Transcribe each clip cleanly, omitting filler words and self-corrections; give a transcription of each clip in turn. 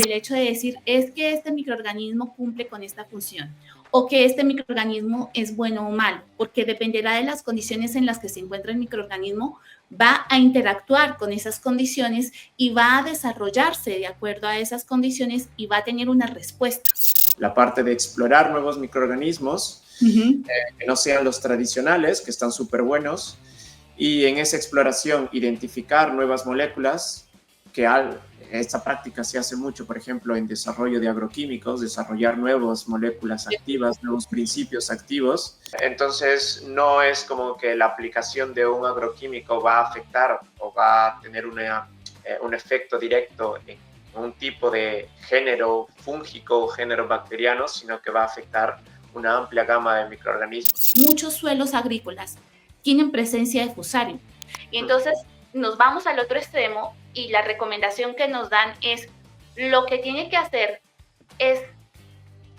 el hecho de decir es que este microorganismo cumple con esta función o que este microorganismo es bueno o malo, porque dependerá de las condiciones en las que se encuentra el microorganismo, va a interactuar con esas condiciones y va a desarrollarse de acuerdo a esas condiciones y va a tener una respuesta. La parte de explorar nuevos microorganismos que no sean los tradicionales, que están súper buenos, y en esa exploración identificar nuevas moléculas, que esta práctica se hace mucho, por ejemplo, en desarrollo de agroquímicos, desarrollar nuevas moléculas activas, nuevos principios activos. Entonces, no es como que la aplicación de un agroquímico va a afectar o va a tener un efecto directo en un tipo de género fúngico o género bacteriano, sino que va a afectar una amplia gama de microorganismos. Muchos suelos agrícolas tienen presencia de Fusarium. Y entonces nos vamos al otro extremo y la recomendación que nos dan es lo que tiene que hacer es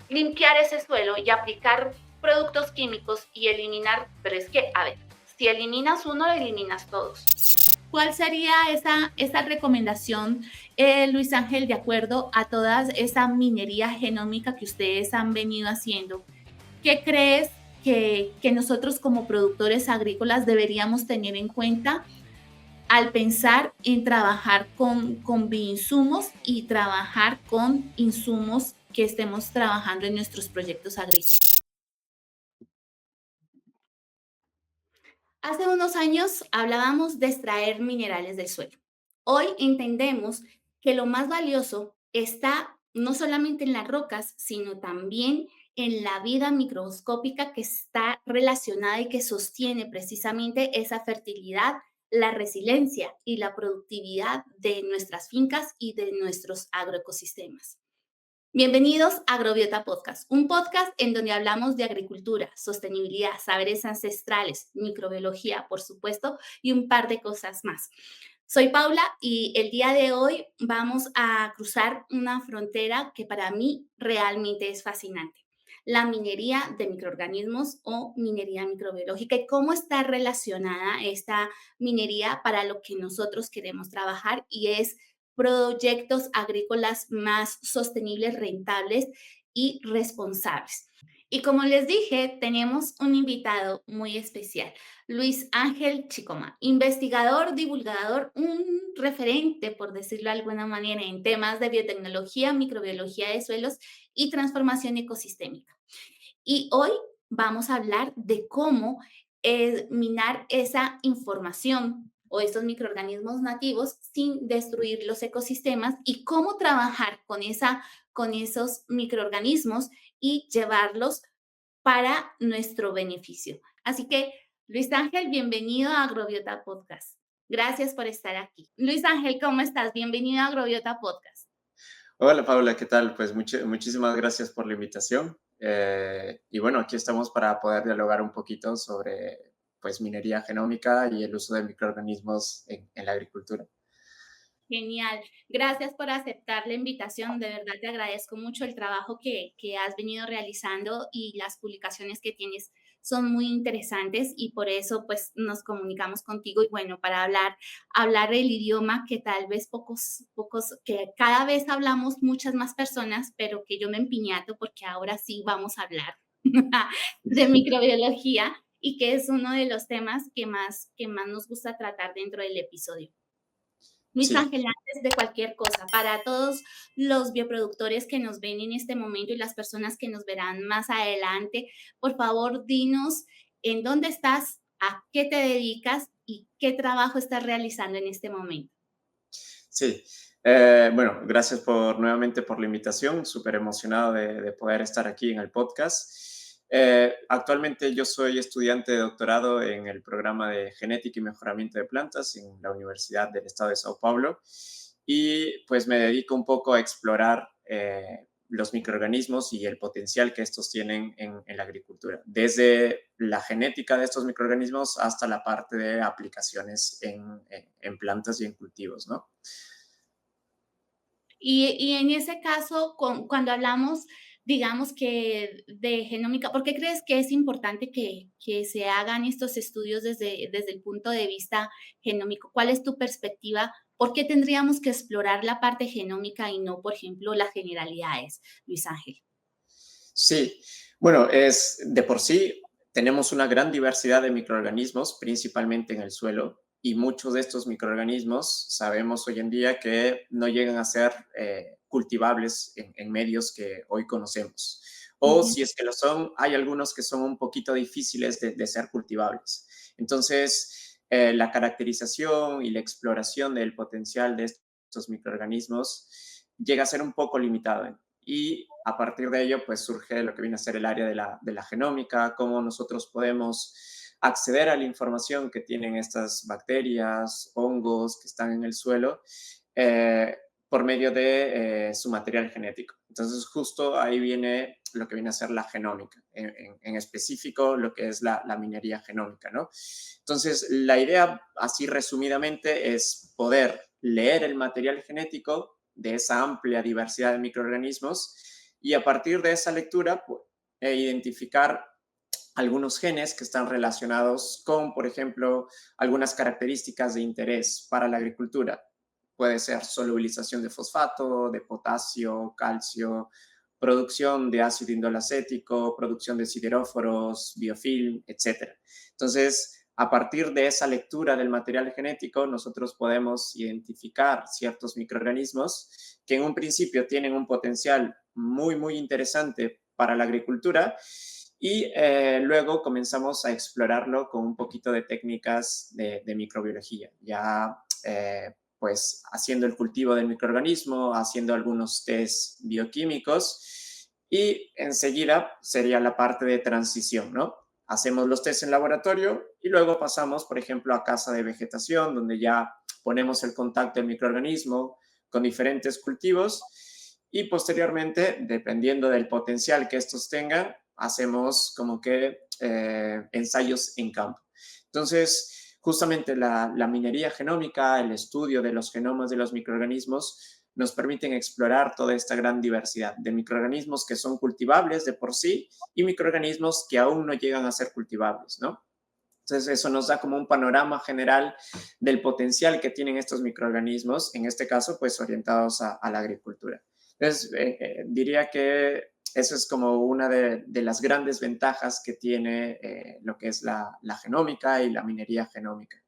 limpiar ese suelo y aplicar productos químicos y eliminar, pero es que, a ver, si eliminas uno, eliminas todos. ¿Cuál sería esa recomendación, Luis Ángel, de acuerdo a toda esa minería genómica que ustedes han venido haciendo? ¿Qué crees que nosotros como productores agrícolas deberíamos tener en cuenta al pensar en trabajar con bioinsumos y trabajar con insumos que estemos trabajando en nuestros proyectos agrícolas? Hace unos años hablábamos de extraer minerales del suelo. Hoy entendemos que lo más valioso está no solamente en las rocas, sino también en la vida microscópica que está relacionada y que sostiene precisamente esa fertilidad, la resiliencia y la productividad de nuestras fincas y de nuestros agroecosistemas. Bienvenidos a Agrobiota Podcast, un podcast en donde hablamos de agricultura, sostenibilidad, saberes ancestrales, microbiología, por supuesto, y un par de cosas más. Soy Paula y el día de hoy vamos a cruzar una frontera que para mí realmente es fascinante. La minería de microorganismos o minería microbiológica y cómo está relacionada esta minería para lo que nosotros queremos trabajar y es proyectos agrícolas más sostenibles, rentables y responsables. Y como les dije, tenemos un invitado muy especial, Luis Ángel Chicoma, investigador, divulgador, un referente, por decirlo de alguna manera, en temas de biotecnología, microbiología de suelos y transformación ecosistémica. Y hoy vamos a hablar de cómo minar esa información o estos microorganismos nativos sin destruir los ecosistemas y cómo trabajar con esos microorganismos y llevarlos para nuestro beneficio. Así que, Luis Ángel, bienvenido a Agrobiota Podcast. Gracias por estar aquí. Luis Ángel, ¿cómo estás? Bienvenido a Agrobiota Podcast. Hola Paula, ¿qué tal? Pues muchísimas gracias por la invitación. Y bueno, aquí estamos para poder dialogar un poquito sobre pues, minería genómica y el uso de microorganismos en la agricultura. Genial. Gracias por aceptar la invitación. De verdad te agradezco mucho el trabajo que has venido realizando y las publicaciones que tienes son muy interesantes y por eso pues nos comunicamos contigo y bueno, para hablar el idioma que tal vez que cada vez hablamos muchas más personas, pero que yo me empiñato porque ahora sí vamos a hablar de microbiología y que es uno de los temas que más nos gusta tratar dentro del episodio. Luis Sí, Ángel, antes de cualquier cosa, para todos los bioproductores que nos ven en este momento y las personas que nos verán más adelante, por favor, dinos en dónde estás, a qué te dedicas y qué trabajo estás realizando en este momento. sí. Bueno, gracias nuevamente por la invitación. Súper emocionado de poder estar aquí en el podcast. Actualmente yo soy estudiante de doctorado en el programa de genética y mejoramiento de plantas en la Universidad del Estado de Sao Paulo y pues me dedico un poco a explorar los microorganismos y el potencial que estos tienen en la agricultura, desde la genética de estos microorganismos hasta la parte de aplicaciones en plantas y en cultivos, ¿no? Y en ese caso, cuando hablamos, digamos que de genómica, ¿por qué crees que es importante que se hagan estos estudios desde el punto de vista genómico? ¿Cuál es tu perspectiva ¿Por qué tendríamos que explorar la parte genómica y no, por ejemplo, las generalidades, Luis Ángel? Sí, bueno, es de por sí tenemos una gran diversidad de microorganismos, principalmente en el suelo, y muchos de estos microorganismos sabemos hoy en día que no llegan a ser cultivables en medios que hoy conocemos. O Ujú. si es que lo son, hay algunos que son un poquito difíciles de ser cultivables. Entonces, la caracterización y la exploración del potencial de estos microorganismos llega a ser un poco limitado. Y a partir de ello, pues surge lo que viene a ser el área de la genómica, cómo nosotros podemos acceder a la información que tienen estas bacterias, hongos que están en el suelo, eh, por medio de su material genético. Entonces, justo ahí viene lo que viene a ser la genómica, en específico lo que es la minería genómica, ¿no? Entonces, la idea, así resumidamente, es poder leer el material genético de esa amplia diversidad de microorganismos y a partir de esa lectura pues, identificar algunos genes que están relacionados con, por ejemplo, algunas características de interés para la agricultura. Puede ser solubilización de fosfato, de potasio, calcio, producción de ácido indolacético, producción de sideróforos, biofilm, etc. Entonces, a partir de esa lectura del material genético, nosotros podemos identificar ciertos microorganismos que en un principio tienen un potencial muy, muy interesante para la agricultura y luego comenzamos a explorarlo con un poquito de técnicas de microbiología, ya pues haciendo el cultivo del microorganismo, haciendo algunos test bioquímicos y enseguida sería la parte de transición, ¿no? Hacemos los test en laboratorio y luego pasamos, por ejemplo, a casa de vegetación, donde ya ponemos el contacto del microorganismo con diferentes cultivos y posteriormente, dependiendo del potencial que estos tengan, hacemos como que ensayos en campo. Entonces, justamente la minería genómica, el estudio de los genomas de los microorganismos, nos permiten explorar toda esta gran diversidad de microorganismos que son cultivables de por sí y microorganismos que aún no llegan a ser cultivables, ¿no? Entonces, eso nos da como un panorama general del potencial que tienen estos microorganismos, en este caso, pues orientados a la agricultura. Entonces, diría que eso es como una de las grandes ventajas que tiene lo que es la genómica y la minería genómica.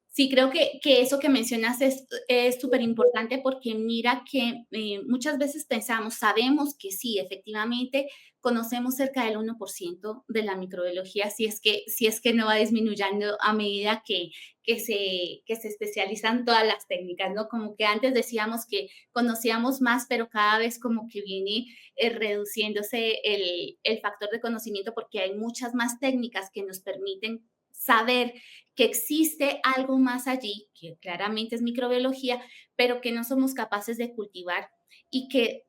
Sí, creo que eso que mencionas es súper importante porque mira que muchas veces pensamos, sabemos que sí, efectivamente, conocemos cerca del 1% de la microbiología, si es que no va disminuyendo a medida que se especializan todas las técnicas, ¿no? Como que antes decíamos que conocíamos más, pero cada vez como que viene reduciéndose el factor de conocimiento porque hay muchas más técnicas que nos permiten saber que existe algo más allí, que claramente es microbiología, pero que no somos capaces de cultivar y que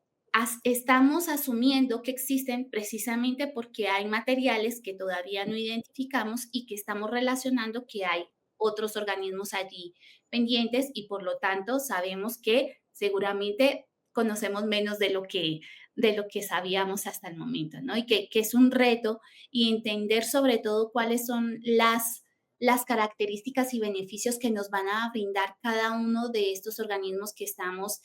estamos asumiendo que existen precisamente porque hay materiales que todavía no identificamos y que estamos relacionando que hay otros organismos allí pendientes y por lo tanto sabemos que seguramente conocemos menos de lo que sabíamos hasta el momento, ¿no? Y que es un reto y entender sobre todo cuáles son las características y beneficios que nos van a brindar cada uno de estos organismos que estamos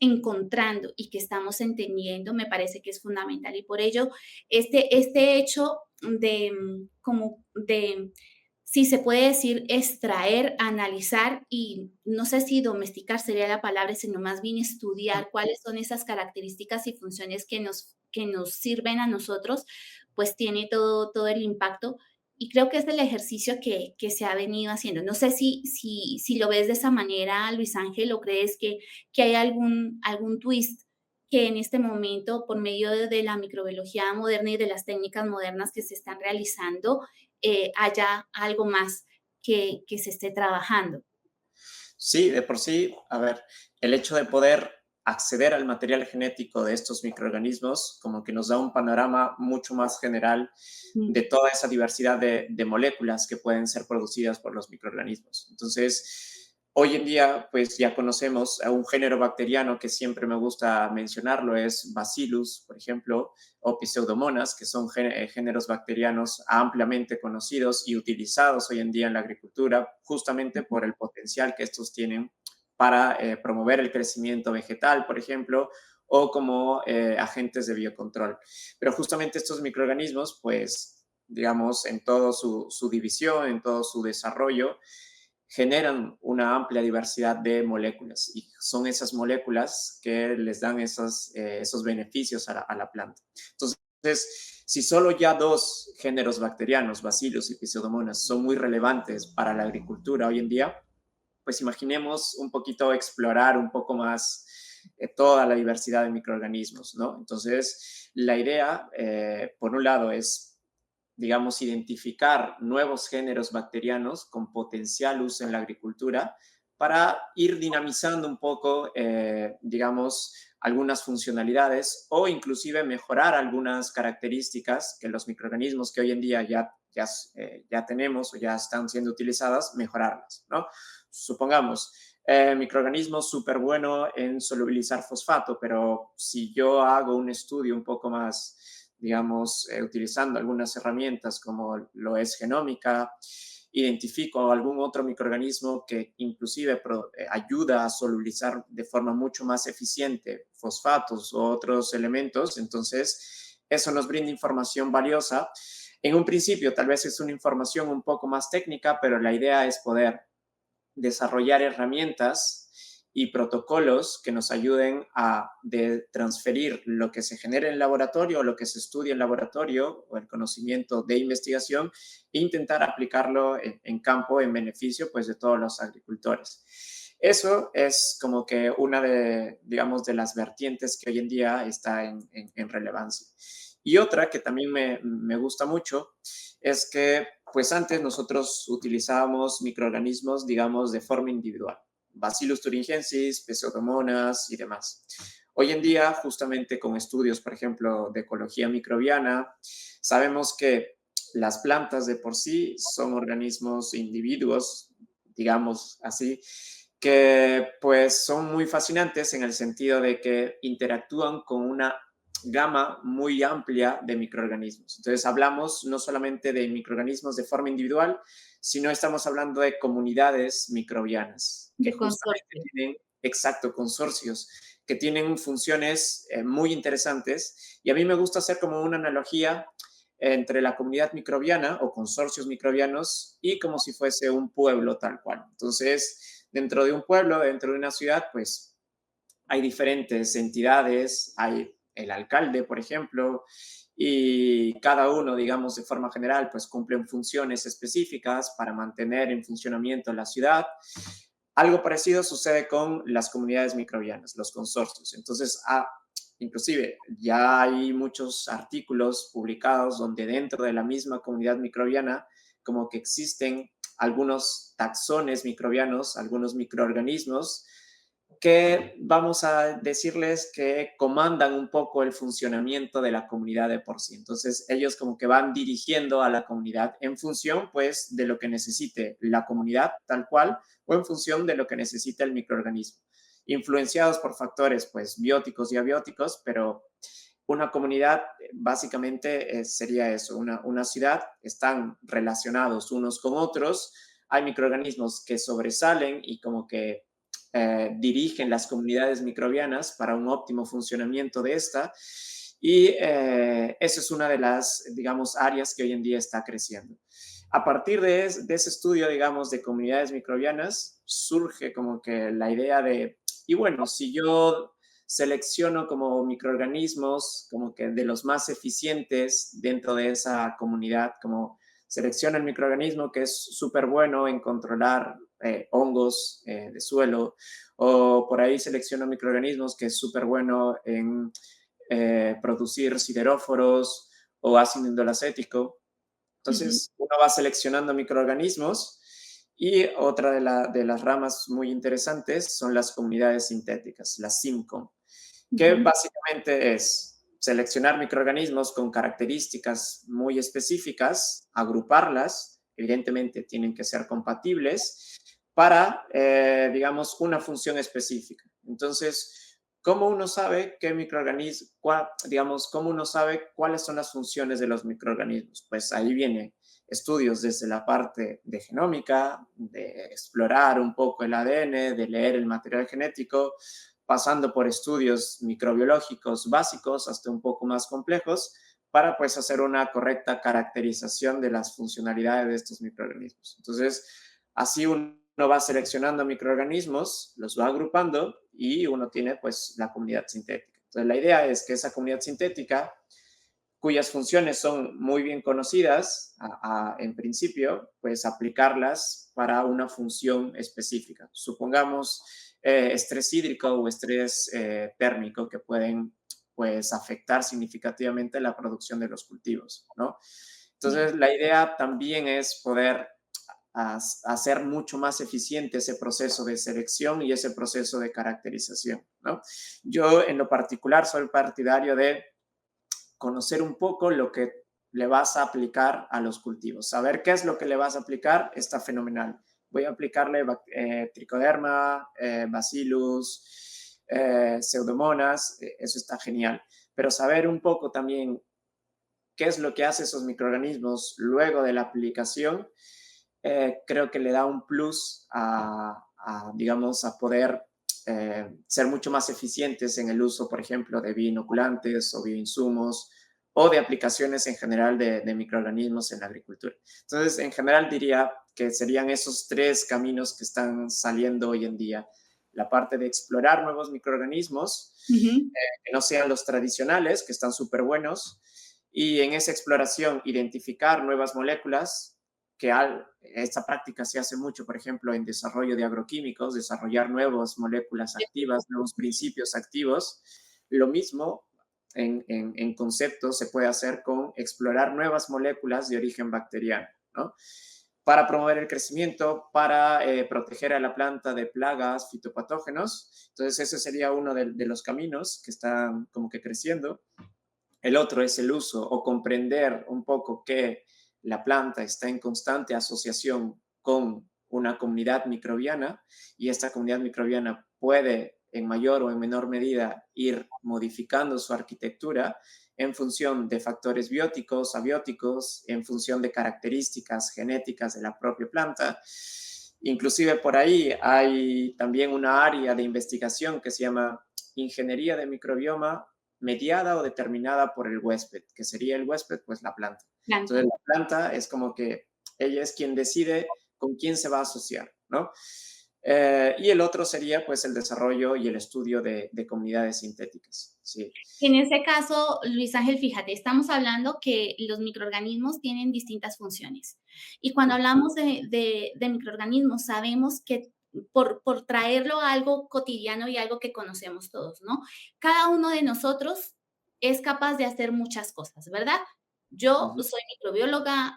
encontrando y que estamos entendiendo, me parece que es fundamental. Y por ello, este hecho de, como de, si se puede decir, extraer, analizar y no sé si domesticar sería la palabra, sino más bien estudiar cuáles son esas características y funciones que nos sirven a nosotros, pues tiene todo el impacto y creo que es el ejercicio que se ha venido haciendo. No sé si lo ves de esa manera, Luis Ángel, o crees que hay algún twist que en este momento, por medio de la microbiología moderna y de las técnicas modernas que se están realizando, haya algo más que se esté trabajando. Sí, de por sí, a ver, el hecho de poder acceder al material genético de estos microorganismos como que nos da un panorama mucho más general Mm. de toda esa diversidad de moléculas que pueden ser producidas por los microorganismos. Entonces, Hoy en día, pues ya conocemos a un género bacteriano que siempre me gusta mencionarlo, es Bacillus, por ejemplo, o Pseudomonas, que son géneros bacterianos ampliamente conocidos y utilizados hoy en día en la agricultura, justamente por el potencial que estos tienen para promover el crecimiento vegetal, por ejemplo, o como agentes de biocontrol. Pero justamente estos microorganismos, pues, digamos, en toda su división, en todo su desarrollo, generan una amplia diversidad de moléculas y son esas moléculas que les dan esos beneficios a la planta. Entonces, si solo ya dos géneros bacterianos, Bacillus y Pseudomonas, son muy relevantes para la agricultura hoy en día, pues imaginemos un poquito explorar un poco más toda la diversidad de microorganismos, ¿no? Entonces, la idea, por un lado, es digamos, identificar nuevos géneros bacterianos con potencial uso en la agricultura para ir dinamizando un poco, digamos, algunas funcionalidades o inclusive mejorar algunas características que los microorganismos que hoy en día ya tenemos o ya están siendo utilizadas, mejorarlas, ¿no? Supongamos, microorganismo súper bueno en solubilizar fosfato, pero si yo hago un estudio un poco más digamos, utilizando algunas herramientas como lo es genómica, identifico algún otro microorganismo que inclusive ayuda a solubilizar de forma mucho más eficiente fosfatos u otros elementos, entonces eso nos brinda información valiosa. En un principio tal vez es una información un poco más técnica, pero la idea es poder desarrollar herramientas y protocolos que nos ayuden a transferir lo que se genera en el laboratorio o lo que se estudia en laboratorio o el conocimiento de investigación e intentar aplicarlo en campo en beneficio pues de todos los agricultores. Eso es como que una de, digamos, de las vertientes que hoy en día está en relevancia. Y otra que también me gusta mucho es que, pues antes nosotros utilizábamos microorganismos, digamos, de forma individual. Bacillus thuringiensis, Pseudomonas y demás. Hoy en día, justamente con estudios, por ejemplo, de ecología microbiana, sabemos que las plantas de por sí son organismos, individuos, digamos así, que pues son muy fascinantes en el sentido de que interactúan con una gama muy amplia de microorganismos. Entonces hablamos no solamente de microorganismos de forma individual, sino estamos hablando de comunidades microbianas que De justamente consorcio. tienen, exacto, consorcios, que tienen funciones muy interesantes. Y a mí me gusta hacer como una analogía entre la comunidad microbiana o consorcios microbianos y como si fuese un pueblo tal cual. Entonces, dentro de un pueblo, dentro de una ciudad, pues hay diferentes entidades, hay el alcalde, por ejemplo, y cada uno, digamos, de forma general, pues cumplen funciones específicas para mantener en funcionamiento la ciudad. Algo parecido sucede con las comunidades microbianas, los consorcios. Entonces, inclusive ya hay muchos artículos publicados donde dentro de la misma comunidad microbiana como que existen algunos taxones microbianos, algunos microorganismos que vamos a decirles que comandan un poco el funcionamiento de la comunidad de por sí. Entonces, ellos como que van dirigiendo a la comunidad en función, pues, de lo que necesite la comunidad tal cual o en función de lo que necesita el microorganismo. Influenciados por factores, pues, bióticos y abióticos, pero una comunidad básicamente sería eso, una ciudad, están relacionados unos con otros, hay microorganismos que sobresalen y como que dirigen las comunidades microbianas para un óptimo funcionamiento de esta. Y eso es una de las, digamos, áreas que hoy en día está creciendo. A partir de ese estudio, digamos, de comunidades microbianas, surge como que la idea de, y bueno, si yo selecciono como microorganismos, como que de los más eficientes dentro de esa comunidad, como selecciona el microorganismo que es súper bueno en controlar hongos de suelo, o por ahí selecciona microorganismos que es súper bueno en producir sideróforos o ácido indolacético. Ujú, Entonces, uno va seleccionando microorganismos y otra de las ramas muy interesantes son las comunidades sintéticas, las SIMCOM, que ujú, básicamente es seleccionar microorganismos con características muy específicas, agruparlas, evidentemente tienen que ser compatibles, para, digamos, una función específica. Entonces, ¿cómo uno sabe qué microorganismo, digamos, cómo uno sabe cuáles son las funciones de los microorganismos? Pues ahí vienen estudios desde la parte de genómica, de explorar un poco el ADN, de leer el material genético, pasando por estudios microbiológicos básicos hasta un poco más complejos, para pues hacer una correcta caracterización de las funcionalidades de estos microorganismos. Entonces, así uno va seleccionando microorganismos, los va agrupando y uno tiene pues la comunidad sintética. Entonces, la idea es que esa comunidad sintética, cuyas funciones son muy bien conocidas en principio, pues aplicarlas para una función específica. Supongamos estrés hídrico o estrés térmico que pueden pues afectar significativamente la producción de los cultivos, ¿no? Bien. Entonces, la idea también es poder hacer mucho más eficiente ese proceso de selección y ese proceso de caracterización, ¿no? Yo, en lo particular, soy partidario de conocer un poco lo que le vas a aplicar a los cultivos. Saber qué es lo que le vas a aplicar está fenomenal. Voy a aplicarle tricoderma, bacillus, pseudomonas, eso está genial. Pero saber un poco también qué es lo que hace esos microorganismos luego de la aplicación, creo que le da un plus digamos, a poder ser mucho más eficientes en el uso, por ejemplo, de bioinoculantes o bioinsumos o de aplicaciones en general de microorganismos en la agricultura. Entonces, en general diría que serían esos tres caminos que están saliendo hoy en día. La parte de explorar nuevos microorganismos, Ujú. que no sean los tradicionales, que están súper buenos, y en esa exploración identificar nuevas moléculas, que esta práctica se hace mucho, por ejemplo, en desarrollo de agroquímicos, desarrollar nuevas moléculas activas, nuevos principios activos. Lo mismo en conceptos se puede hacer con explorar nuevas moléculas de origen bacteriano, ¿no? Para promover el crecimiento, para proteger a la planta de plagas, fitopatógenos. Entonces, ese sería uno de los caminos que están como que creciendo. El otro es el uso o comprender un poco que la planta está en constante asociación con una comunidad microbiana y esta comunidad microbiana puede en mayor o en menor medida ir modificando su arquitectura en función de factores bióticos, abióticos, en función de características genéticas de la propia planta. Inclusive por ahí hay también una área de investigación que se llama ingeniería de microbioma mediada o determinada por el huésped, que sería el huésped, pues la planta. Entonces, Planta. la planta es como que ella es quien decide con quién se va a asociar, ¿no? Y el otro sería, pues, el desarrollo y el estudio de comunidades sintéticas, sí. En ese caso, Luis Ángel, fíjate, estamos hablando que los microorganismos tienen distintas funciones. Y cuando hablamos de microorganismos, sabemos que por traerlo a algo cotidiano y algo que conocemos todos, ¿no? Cada uno de nosotros es capaz de hacer muchas cosas, ¿verdad? Yo Ujú. soy microbióloga,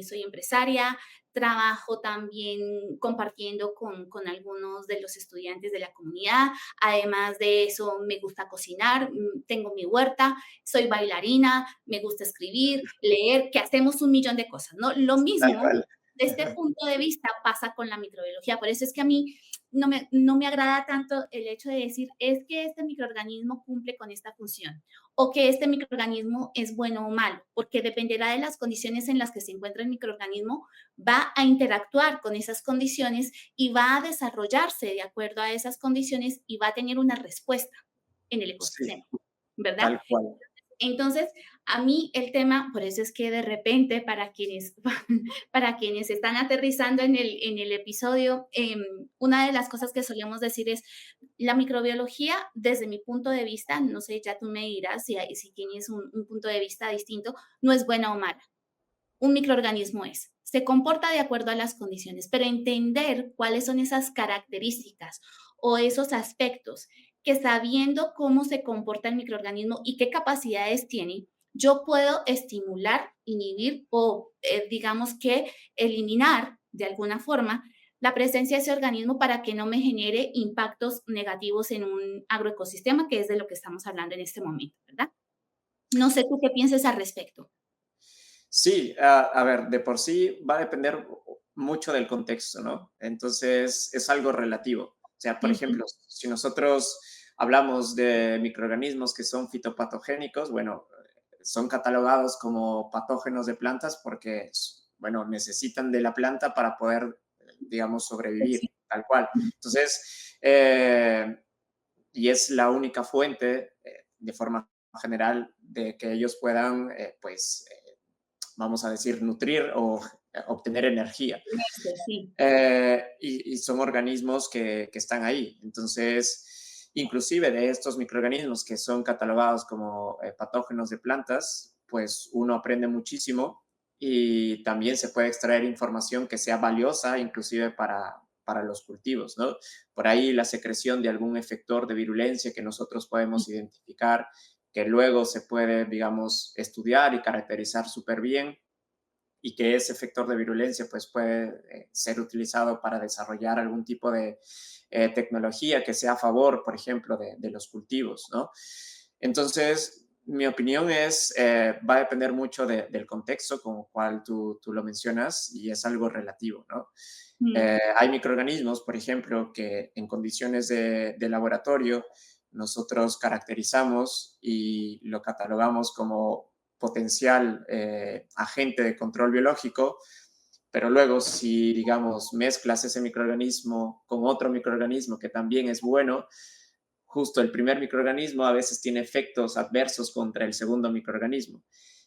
soy empresaria, trabajo también compartiendo con algunos de los estudiantes de la comunidad. Además de eso, me gusta cocinar, tengo mi huerta, soy bailarina, me gusta escribir, leer, que hacemos un millón de cosas, ¿no? Lo Tal mismo, cual. de este punto de vista, pasa con la microbiología. Por eso es que a mí no me agrada tanto el hecho de decir, es que este microorganismo cumple con esta función o que este microorganismo es bueno o malo, porque dependerá de las condiciones en las que se encuentra el microorganismo, va a interactuar con esas condiciones y va a desarrollarse de acuerdo a esas condiciones y va a tener una respuesta en el Sí, ecosistema, ¿verdad? tal cual. Entonces, a mí el tema, por eso es que de repente para quienes están aterrizando en el episodio, una de las cosas que solemos decir es, la microbiología, desde mi punto de vista, no sé, ya tú me dirás si tienes un punto de vista distinto, no es buena o mala. Un microorganismo es. Se comporta de acuerdo a las condiciones, pero entender cuáles son esas características o esos aspectos que sabiendo cómo se comporta el microorganismo y qué capacidades tiene, yo puedo estimular, inhibir o digamos que eliminar de alguna forma la presencia de ese organismo para que no me genere impactos negativos en un agroecosistema, que es de lo que estamos hablando en este momento, ¿verdad? No sé tú qué piensas al respecto. Sí, a ver, de por sí va a depender, mucho del contexto, ¿no? Entonces, es algo relativo. O sea, por Ujú. ejemplo, si nosotros hablamos de microorganismos que son fitopatogénicos, bueno, son catalogados como patógenos de plantas porque, bueno, necesitan de la planta para poder, digamos, Pues sí. sobrevivir, tal cual. Entonces, y es la única fuente, de forma general, de que ellos puedan, pues, vamos a decir, nutrir o obtener energía. Sí. Y son organismos que están ahí. Entonces, inclusive de estos microorganismos que son catalogados como patógenos de plantas, pues uno aprende muchísimo y también se puede extraer información que sea valiosa, inclusive para los cultivos, ¿no? Por ahí la secreción de algún efector de virulencia que nosotros podemos identificar, que luego se puede, digamos, estudiar y caracterizar súper bien y que ese efector de virulencia pues puede ser utilizado para desarrollar algún tipo de tecnología que sea a favor, por ejemplo, de los cultivos, ¿no? Entonces, mi opinión es, va a depender mucho del contexto con el cual tú lo mencionas y es algo relativo, ¿no? Mm. Hay microorganismos, por ejemplo, que en condiciones de laboratorio nosotros caracterizamos y lo catalogamos como potencial agente de control biológico, pero luego si, digamos, mezclas ese microorganismo con otro microorganismo que también es bueno, justo el primer microorganismo a veces tiene efectos adversos contra el segundo microorganismo.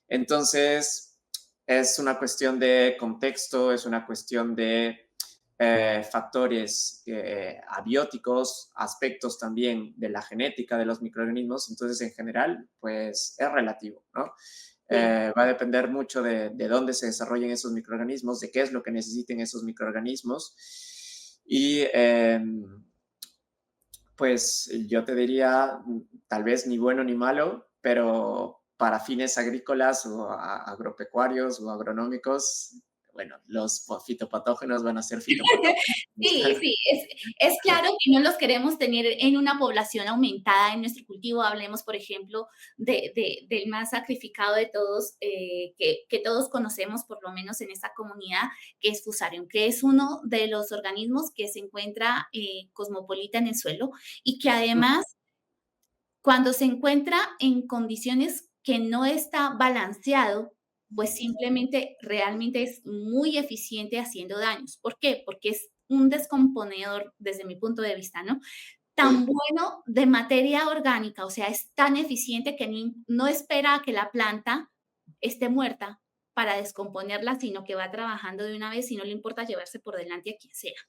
Entonces, es una cuestión de contexto, es una cuestión de factores abióticos, aspectos también de la genética de los microorganismos. Entonces, en general, pues es relativo, ¿no? Sí. Va a depender mucho de dónde se desarrollen esos microorganismos, de qué es lo que necesiten esos microorganismos. Y pues yo te diría, tal vez ni bueno ni malo, pero para fines agrícolas o agropecuarios o agronómicos, bueno, los fitopatógenos van a ser fitopatógenos. Sí, sí, es claro que no los queremos tener en una población aumentada en nuestro cultivo. Hablemos, por ejemplo, del más sacrificado de todos, que todos conocemos, por lo menos en esta comunidad, que es Fusarium, que es uno de los organismos que se encuentra cosmopolita en el suelo y que además, cuando se encuentra en condiciones que no está balanceado, pues simplemente realmente es muy eficiente haciendo daños. ¿Por qué? Porque es un descomponedor desde mi punto de vista, ¿no? Tan Sí. bueno de materia orgánica, o sea, es tan eficiente que no espera a que la planta esté muerta para descomponerla, sino que va trabajando de una vez y no le importa llevarse por delante a quien sea.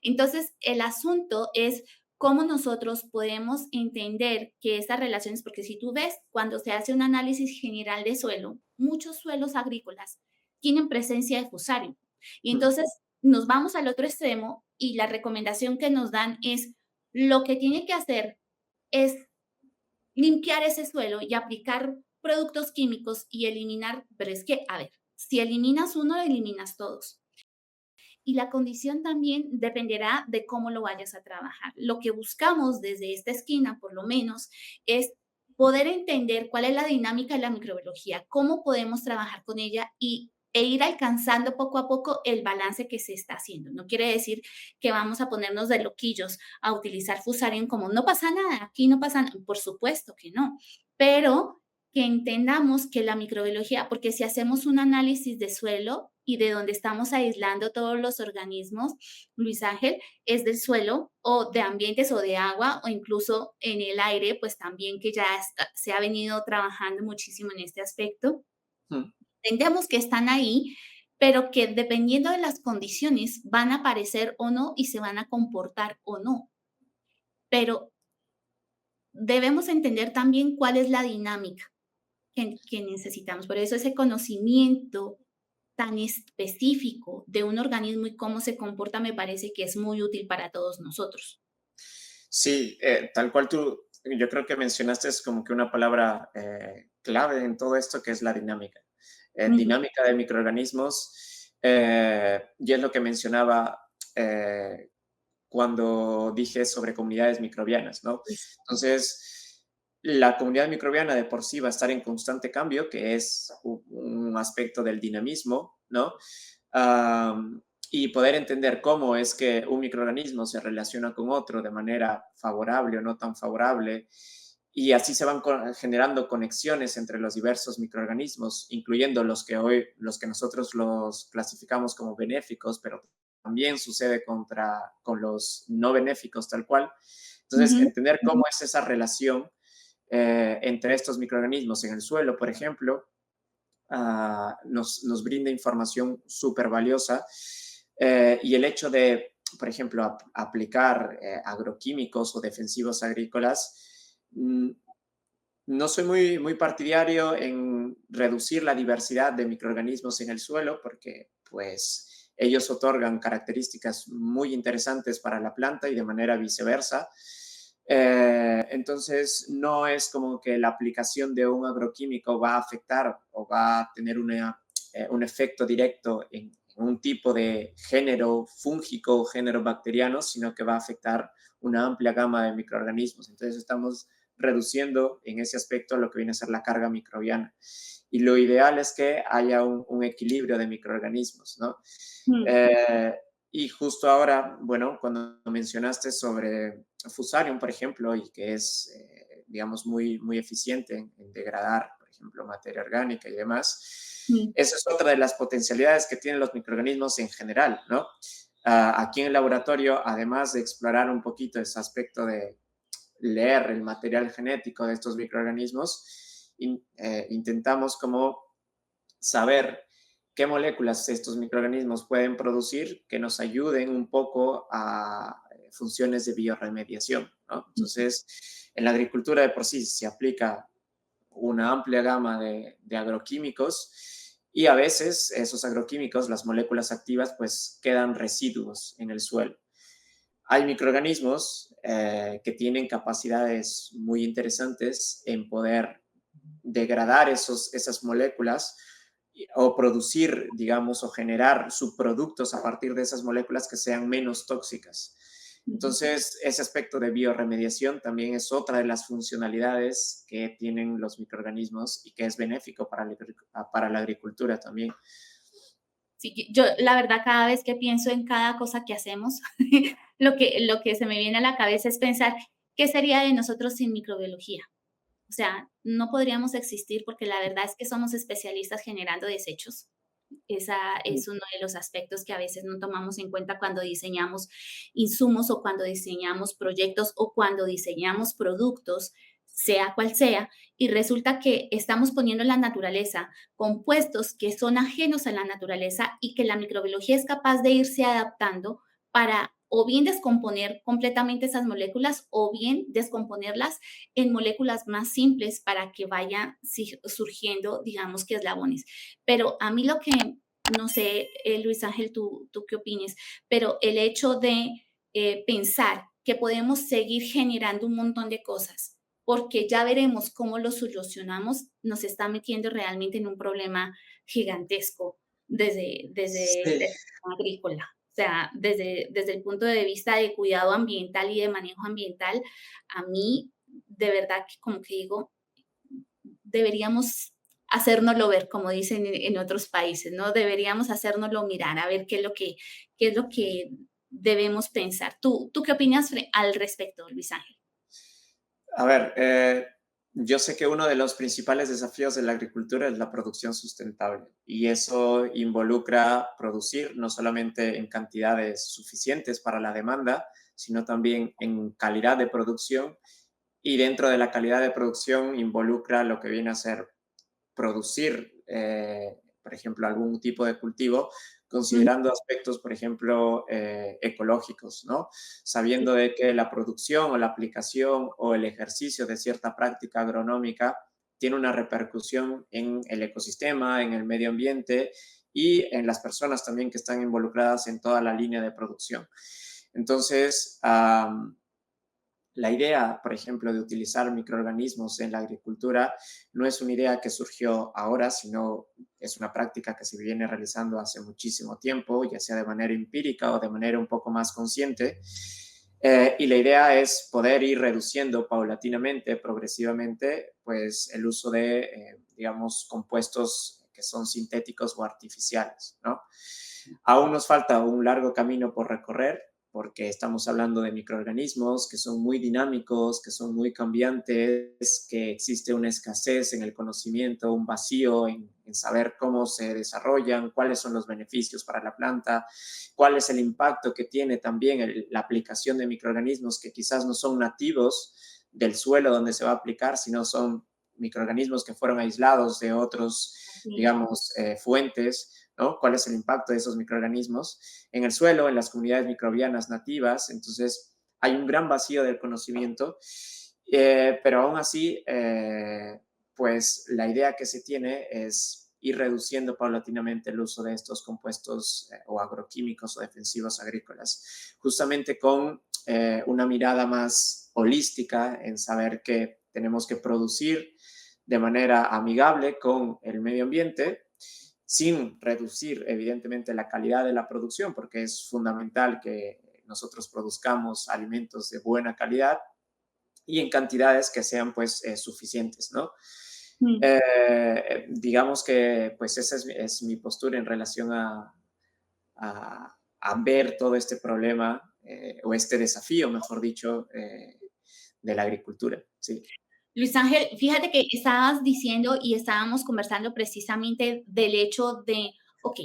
Entonces, el asunto es cómo nosotros podemos entender que estas relaciones, porque si tú ves, cuando se hace un análisis general de suelo, muchos suelos agrícolas tienen presencia de fusarium. Y entonces nos vamos al otro extremo y la recomendación que nos dan es lo que tiene que hacer es limpiar ese suelo y aplicar productos químicos y eliminar, pero es que, a ver, si eliminas uno, eliminas todos. Y la condición también dependerá de cómo lo vayas a trabajar. Lo que buscamos desde esta esquina, por lo menos, es poder entender cuál es la dinámica de la microbiología, cómo podemos trabajar con ella e ir alcanzando poco a poco el balance que se está haciendo. No quiere decir que vamos a ponernos de loquillos a utilizar Fusarium como no pasa nada, aquí no pasa nada. Por supuesto que no, pero que entendamos que la microbiología, porque si hacemos un análisis de suelo y de donde estamos aislando todos los organismos, Luis Ángel, es del suelo o de ambientes o de agua o incluso en el aire, pues también que ya se ha venido trabajando muchísimo en este aspecto. Entendemos que están ahí, pero que dependiendo de las condiciones van a aparecer o no y se van a comportar o no. Pero debemos entender también cuál es la dinámica que necesitamos. Por eso ese conocimiento tan específico de un organismo y cómo se comporta me parece que es muy útil para todos nosotros. Sí, tal cual tú, yo creo que mencionaste es como que una palabra clave en todo esto que es la dinámica. Ujú. Dinámica de microorganismos, y es lo que mencionaba cuando dije sobre comunidades microbianas, ¿no? Entonces, la comunidad microbiana de por sí va a estar en constante cambio, que es un aspecto del dinamismo, ¿no? y poder entender cómo es que un microorganismo se relaciona con otro de manera favorable o no tan favorable, y así se van generando conexiones entre los diversos microorganismos, incluyendo los que nosotros los clasificamos como benéficos, pero también sucede con los no benéficos tal cual. Entonces, Ujú, entender cómo es esa relación entre estos microorganismos en el suelo, por ejemplo, nos brinda información súper valiosa. Y el hecho de, por ejemplo, aplicar agroquímicos o defensivos agrícolas, no soy muy partidario en reducir la diversidad de microorganismos en el suelo porque, pues, ellos otorgan características muy interesantes para la planta y de manera viceversa. Entonces, no es como que la aplicación de un agroquímico va a afectar o va a tener un efecto directo en un tipo de género fúngico o género bacteriano, sino que va a afectar una amplia gama de microorganismos. Entonces, estamos reduciendo en ese aspecto lo que viene a ser la carga microbiana. Y lo ideal es que haya un equilibrio de microorganismos, ¿no? mm, Eh, y justo ahora, bueno, cuando mencionaste sobre Fusarium, por ejemplo, y que es, digamos, muy eficiente en degradar, por ejemplo, materia orgánica y demás, mm. esa es otra de las potencialidades que tienen los microorganismos en general, ¿no? Aquí en el laboratorio, además de explorar un poquito ese aspecto de leer el material genético de estos microorganismos, intentamos como saber qué moléculas estos microorganismos pueden producir que nos ayuden un poco a funciones de bioremediación, ¿no? Entonces, en la agricultura de por sí se aplica una amplia gama de agroquímicos y a veces esos agroquímicos, las moléculas activas, pues quedan residuos en el suelo. Hay microorganismos que tienen capacidades muy interesantes en poder degradar esas moléculas o producir, digamos, o generar subproductos a partir de esas moléculas que sean menos tóxicas. Ujú. Entonces, ese aspecto de bioremediación también es otra de las funcionalidades que tienen los microorganismos y que es benéfico para la agricultura también. Sí, yo la verdad cada vez que pienso en cada cosa que hacemos, lo que se me viene a la cabeza es pensar, ¿qué sería de nosotros sin microbiología? O sea, no podríamos existir porque la verdad es que somos especialistas generando desechos. Esa es uno de los aspectos que a veces no tomamos en cuenta cuando diseñamos insumos o cuando diseñamos proyectos o cuando diseñamos productos, sea cual sea, y resulta que estamos poniendo en la naturaleza compuestos que son ajenos a la naturaleza y que la microbiología es capaz de irse adaptando para o bien descomponer completamente esas moléculas o bien descomponerlas en moléculas más simples para que vayan surgiendo, digamos que eslabones. Pero a mí lo que, no sé, Luis Ángel, tú qué opines, pero el hecho de pensar que podemos seguir generando un montón de cosas, porque ya veremos cómo lo solucionamos, nos está metiendo realmente en un problema gigantesco desde el Sí. tema agrícola. O sea, desde el punto de vista de cuidado ambiental y de manejo ambiental, a mí, de verdad que como que digo, deberíamos hacérnoslo ver, como dicen en otros países, ¿no? Deberíamos hacérnoslo mirar, a ver qué es lo que debemos pensar. ¿Tú qué opinas al respecto, Luis Ángel? A ver, yo sé que uno de los principales desafíos de la agricultura es la producción sustentable y eso involucra producir no solamente en cantidades suficientes para la demanda, sino también en calidad de producción y dentro de la calidad de producción involucra lo que viene a ser producir, por ejemplo, algún tipo de cultivo, Mm, considerando aspectos, por ejemplo, ecológicos, ¿no? sí, Sabiendo de que la producción o la aplicación o el ejercicio de cierta práctica agronómica tiene una repercusión en el ecosistema, en el medio ambiente y en las personas también que están involucradas en toda la línea de producción. Entonces, la idea, por ejemplo, de utilizar microorganismos en la agricultura no es una idea que surgió ahora, sino es una práctica que se viene realizando hace muchísimo tiempo, ya sea de manera empírica o de manera un poco más consciente. Y la idea es poder ir reduciendo paulatinamente, progresivamente, pues el uso de, digamos, compuestos que son sintéticos o artificiales, ¿no? Aún nos falta un largo camino por recorrer porque estamos hablando de microorganismos que son muy dinámicos, que son muy cambiantes, que existe una escasez en el conocimiento, un vacío en saber cómo se desarrollan, cuáles son los beneficios para la planta, cuál es el impacto que tiene también la aplicación de microorganismos que quizás no son nativos del suelo donde se va a aplicar, sino son microorganismos que fueron aislados de otros, Así digamos, fuentes, ¿no? ¿Cuál es el impacto de esos microorganismos en el suelo, en las comunidades microbianas nativas? Entonces, hay un gran vacío del conocimiento, pero aún así, pues la idea que se tiene es ir reduciendo paulatinamente el uso de estos compuestos o agroquímicos o defensivos agrícolas, justamente con una mirada más holística en saber que tenemos que producir de manera amigable con el medio ambiente, sin reducir evidentemente la calidad de la producción, porque es fundamental que nosotros produzcamos alimentos de buena calidad y en cantidades que sean pues suficientes, ¿no? mm. Digamos que pues esa es mi postura en relación a ver todo este problema o este desafío, mejor dicho, de la agricultura. Sí, Luis Ángel, fíjate que estabas diciendo y estábamos conversando precisamente del hecho de, ok,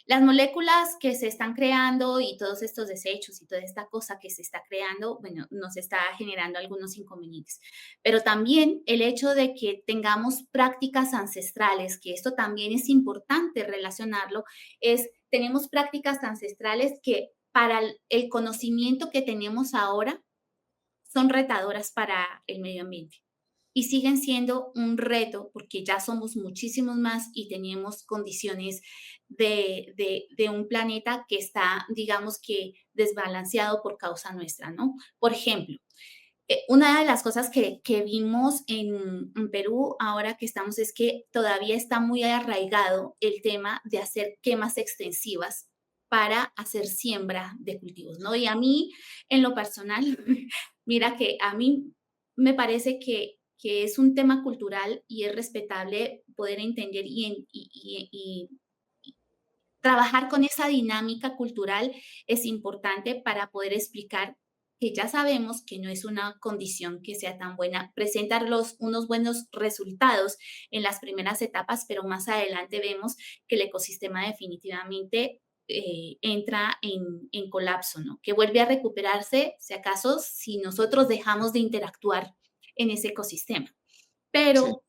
las moléculas que se están creando y todos estos desechos y toda esta cosa que se está creando, bueno, nos está generando algunos inconvenientes. Pero también el hecho de que tengamos prácticas ancestrales, que esto también es importante relacionarlo, es, tenemos prácticas ancestrales que para el conocimiento que tenemos ahora son retadoras para el medio ambiente y siguen siendo un reto porque ya somos muchísimos más y tenemos condiciones de un planeta que está, digamos que, desbalanceado por causa nuestra, ¿no? Por ejemplo, una de las cosas que vimos en Perú ahora que estamos es que todavía está muy arraigado el tema de hacer quemas extensivas para hacer siembra de cultivos, ¿no? Y a mí, en lo personal, mira que a mí me parece que es un tema cultural y es respetable poder entender y trabajar con esa dinámica cultural es importante para poder explicar que ya sabemos que no es una condición que sea tan buena, presentar unos buenos resultados en las primeras etapas, pero más adelante vemos que el ecosistema definitivamente entra en colapso, ¿no? Que vuelve a recuperarse, si acaso, si nosotros dejamos de interactuar en ese ecosistema. sí, Pero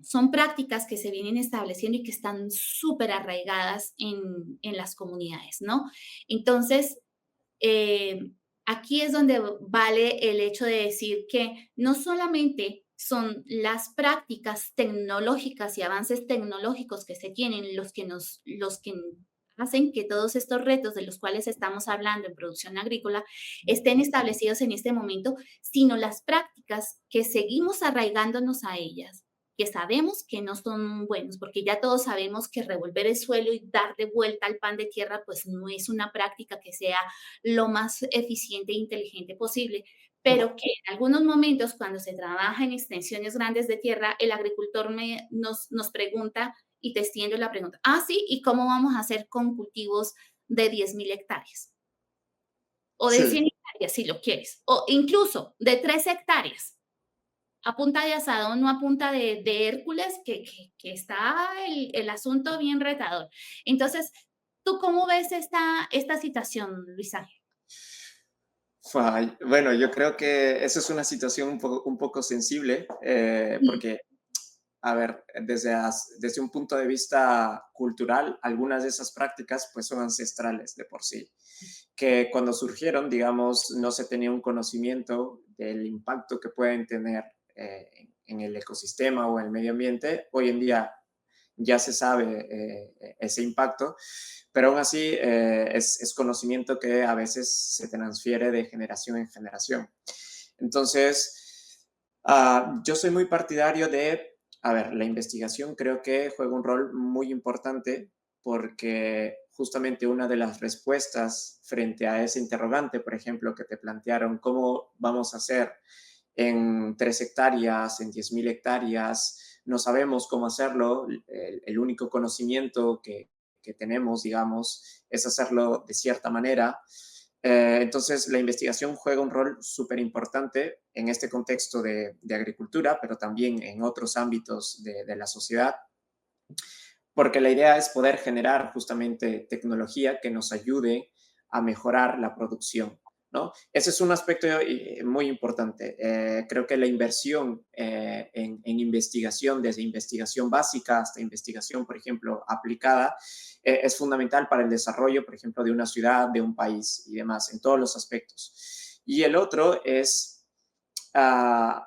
son prácticas que se vienen estableciendo y que están súper arraigadas en las comunidades, ¿no? Entonces, eh, aquí es donde vale el hecho de decir que no solamente son las prácticas tecnológicas y avances tecnológicos que se tienen los que hacen que todos estos retos de los cuales estamos hablando en producción agrícola estén establecidos en este momento, sino las prácticas que seguimos arraigándonos a ellas, que sabemos que no son buenos, porque ya todos sabemos que revolver el suelo y darle vuelta al pan de tierra, pues no es una práctica que sea lo más eficiente e inteligente posible, pero que en algunos momentos cuando se trabaja en extensiones grandes de tierra, el agricultor nos pregunta y te extiendo la pregunta, ah, sí, ¿y cómo vamos a hacer con cultivos de 10.000 hectáreas? O de sí, 100 hectáreas, si lo quieres, o incluso de 3 hectáreas, a punta de asadón, no a punta de Hércules, que está el asunto bien retador. Entonces, ¿tú cómo ves esta situación, Luis Ángel? Bueno, yo creo que esa es una situación un poco sensible, Sí, porque, a ver, desde un punto de vista cultural, algunas de esas prácticas pues son ancestrales de por sí, que cuando surgieron, digamos, no se tenía un conocimiento del impacto que pueden tener en el ecosistema o en el medio ambiente. Hoy en día ya se sabe ese impacto, pero aún así es conocimiento que a veces se transfiere de generación en generación. Entonces, yo soy muy partidario de, a ver, la investigación creo que juega un rol muy importante porque justamente una de las respuestas frente a ese interrogante, por ejemplo, que te plantearon, ¿cómo vamos a hacer en 3 hectáreas, en 10.000 hectáreas? No sabemos cómo hacerlo. El único conocimiento que tenemos, digamos, es hacerlo de cierta manera. Entonces, la investigación juega un rol súper importante en este contexto de agricultura, pero también en otros ámbitos de la sociedad, porque la idea es poder generar justamente tecnología que nos ayude a mejorar la producción, ¿no? Ese es un aspecto muy importante. Creo que la inversión en investigación, desde investigación básica hasta investigación, por ejemplo, aplicada, es fundamental para el desarrollo, por ejemplo, de una ciudad, de un país y demás, en todos los aspectos. Y el otro es uh,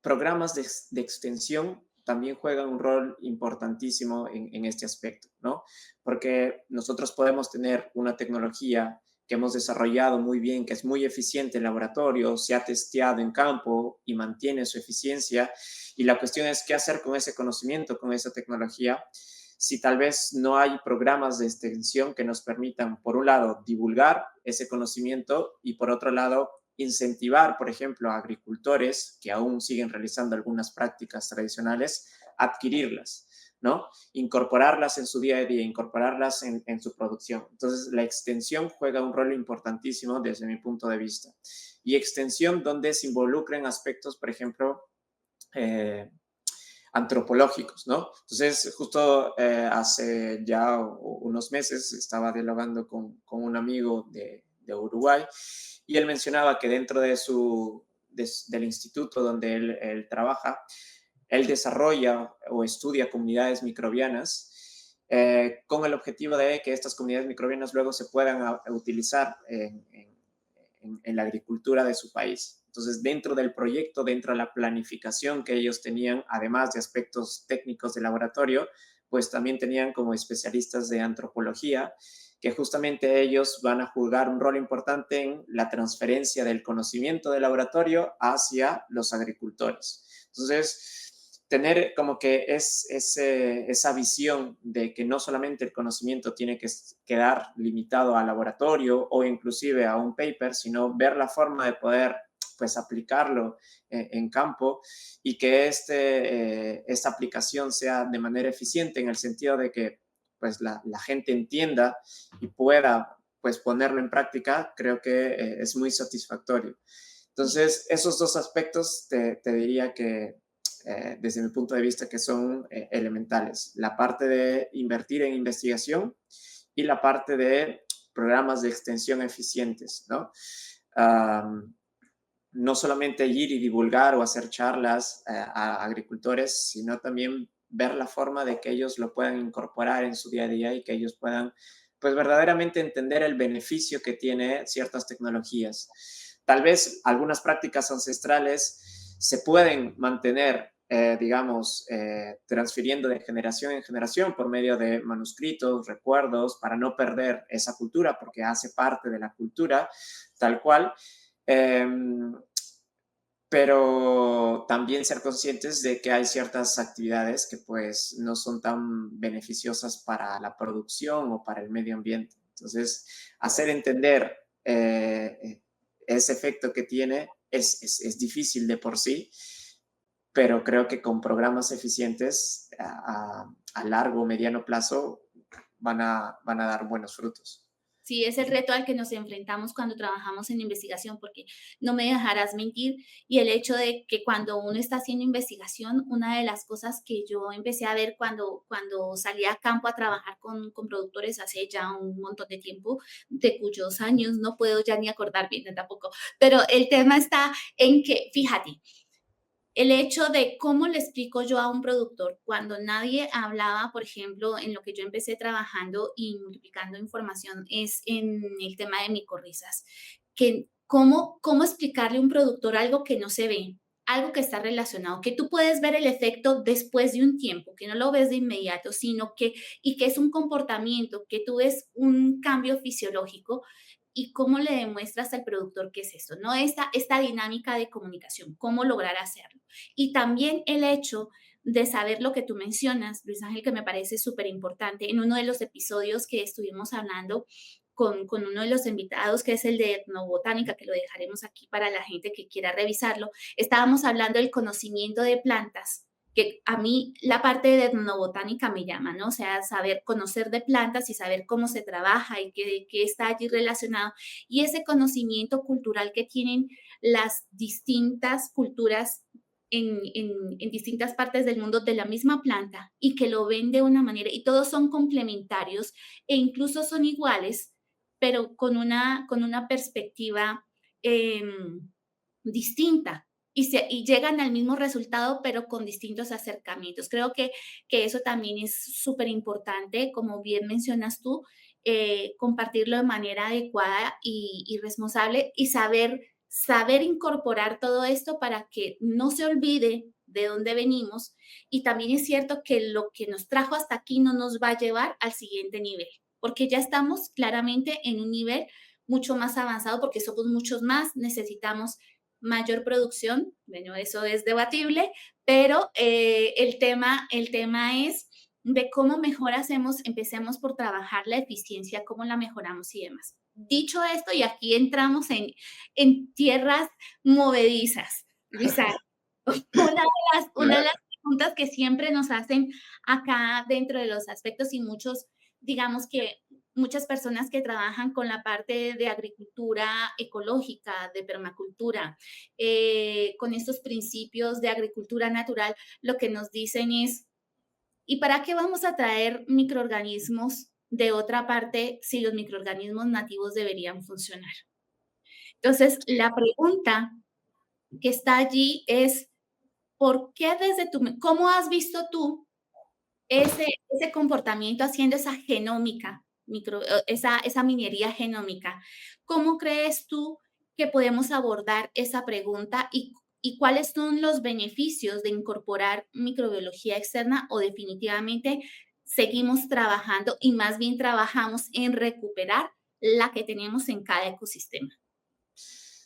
programas de extensión también juegan un rol importantísimo en este aspecto, ¿no? Porque nosotros podemos tener una tecnología que hemos desarrollado muy bien, que es muy eficiente en laboratorio, se ha testeado en campo y mantiene su eficiencia. Y la cuestión es qué hacer con ese conocimiento, con esa tecnología, si tal vez no hay programas de extensión que nos permitan, por un lado, divulgar ese conocimiento y por otro lado, incentivar, por ejemplo, a agricultores que aún siguen realizando algunas prácticas tradicionales, adquirirlas, ¿no? Incorporarlas en su día a día, incorporarlas en su producción. Entonces, la extensión juega un rol importantísimo desde mi punto de vista. Y extensión donde se involucren aspectos, por ejemplo, antropológicos, ¿no? Entonces, justo hace ya unos meses estaba dialogando con un amigo de Uruguay y él mencionaba que dentro del instituto donde él trabaja, él desarrolla o estudia comunidades microbianas con el objetivo de que estas comunidades microbianas luego se puedan utilizar en la agricultura de su país. Entonces, dentro del proyecto, dentro de la planificación que ellos tenían, además de aspectos técnicos de laboratorio, pues también tenían como especialistas de antropología, que justamente ellos van a jugar un rol importante en la transferencia del conocimiento del laboratorio hacia los agricultores. Entonces, tener como que esa visión de que no solamente el conocimiento tiene que quedar limitado al laboratorio o inclusive a un paper, sino ver la forma de poder pues aplicarlo en campo y que esta aplicación sea de manera eficiente en el sentido de que pues la gente entienda y pueda pues ponerlo en práctica, creo que es muy satisfactorio. Entonces, esos dos aspectos te diría que desde mi punto de vista que son elementales. La parte de invertir en investigación y la parte de programas de extensión eficientes, ¿no? No solamente ir y divulgar o hacer charlas a agricultores, sino también ver la forma de que ellos lo puedan incorporar en su día a día y que ellos puedan, pues verdaderamente entender el beneficio que tiene ciertas tecnologías. Tal vez algunas prácticas ancestrales se pueden mantener, digamos, transfiriendo de generación en generación por medio de manuscritos, recuerdos, para no perder esa cultura, porque hace parte de la cultura tal cual. Eh, pero también ser conscientes de que hay ciertas actividades que pues no son tan beneficiosas para la producción o para el medio ambiente. Entonces, hacer entender ese efecto que tiene es difícil de por sí, pero creo que con programas eficientes a largo o mediano plazo van a dar buenos frutos. Sí, es el reto al que nos enfrentamos cuando trabajamos en investigación, porque no me dejarás mentir, y el hecho de que cuando uno está haciendo investigación, una de las cosas que yo empecé a ver cuando salí a campo a trabajar con productores hace ya un montón de tiempo, de cuyos años no puedo ya ni acordar bien tampoco, pero el tema está en que, fíjate, el hecho de cómo le explico yo a un productor cuando nadie hablaba, por ejemplo, en lo que yo empecé trabajando y multiplicando información es en el tema de micorrizas, que cómo explicarle a un productor algo que no se ve, algo que está relacionado, que tú puedes ver el efecto después de un tiempo, que no lo ves de inmediato, sino que, y que es un comportamiento, que tú ves un cambio fisiológico y cómo le demuestras al productor qué es esto, ¿no? Esta dinámica de comunicación, cómo lograr hacerlo. Y también el hecho de saber lo que tú mencionas, Luis Ángel, que me parece súper importante, en uno de los episodios que estuvimos hablando con uno de los invitados, que es el de etnobotánica, que lo dejaremos aquí para la gente que quiera revisarlo, estábamos hablando del conocimiento de plantas que a mí la parte de etnobotánica me llama, ¿no? O sea, saber conocer de plantas y saber cómo se trabaja y qué está allí relacionado. Y ese conocimiento cultural que tienen las distintas culturas en distintas partes del mundo de la misma planta y que lo ven de una manera, y todos son complementarios e incluso son iguales, pero con una perspectiva distinta. Y llegan al mismo resultado, pero con distintos acercamientos. Creo que eso también es súper importante, como bien mencionas tú, compartirlo de manera adecuada y responsable y saber incorporar todo esto para que no se olvide de dónde venimos. Y también es cierto que lo que nos trajo hasta aquí no nos va a llevar al siguiente nivel, porque ya estamos claramente en un nivel mucho más avanzado, porque somos muchos más, necesitamos mayor producción. Bueno, eso es debatible, pero el tema es de cómo mejor hacemos, empecemos por trabajar la eficiencia, cómo la mejoramos y demás. Dicho esto, y aquí entramos en tierras movedizas, Luisa, una de las preguntas que siempre nos hacen acá dentro de los aspectos y muchos, digamos que muchas personas que trabajan con la parte de agricultura ecológica, de permacultura, con estos principios de agricultura natural, lo que nos dicen es, ¿y para qué vamos a traer microorganismos de otra parte si los microorganismos nativos deberían funcionar? Entonces, la pregunta que está allí es, ¿por qué cómo has visto tú ese comportamiento haciendo esa genómica, esa minería genómica? ¿Cómo crees tú que podemos abordar esa pregunta y cuáles son los beneficios de incorporar microbiología externa o definitivamente seguimos trabajando y más bien trabajamos en recuperar la que tenemos en cada ecosistema?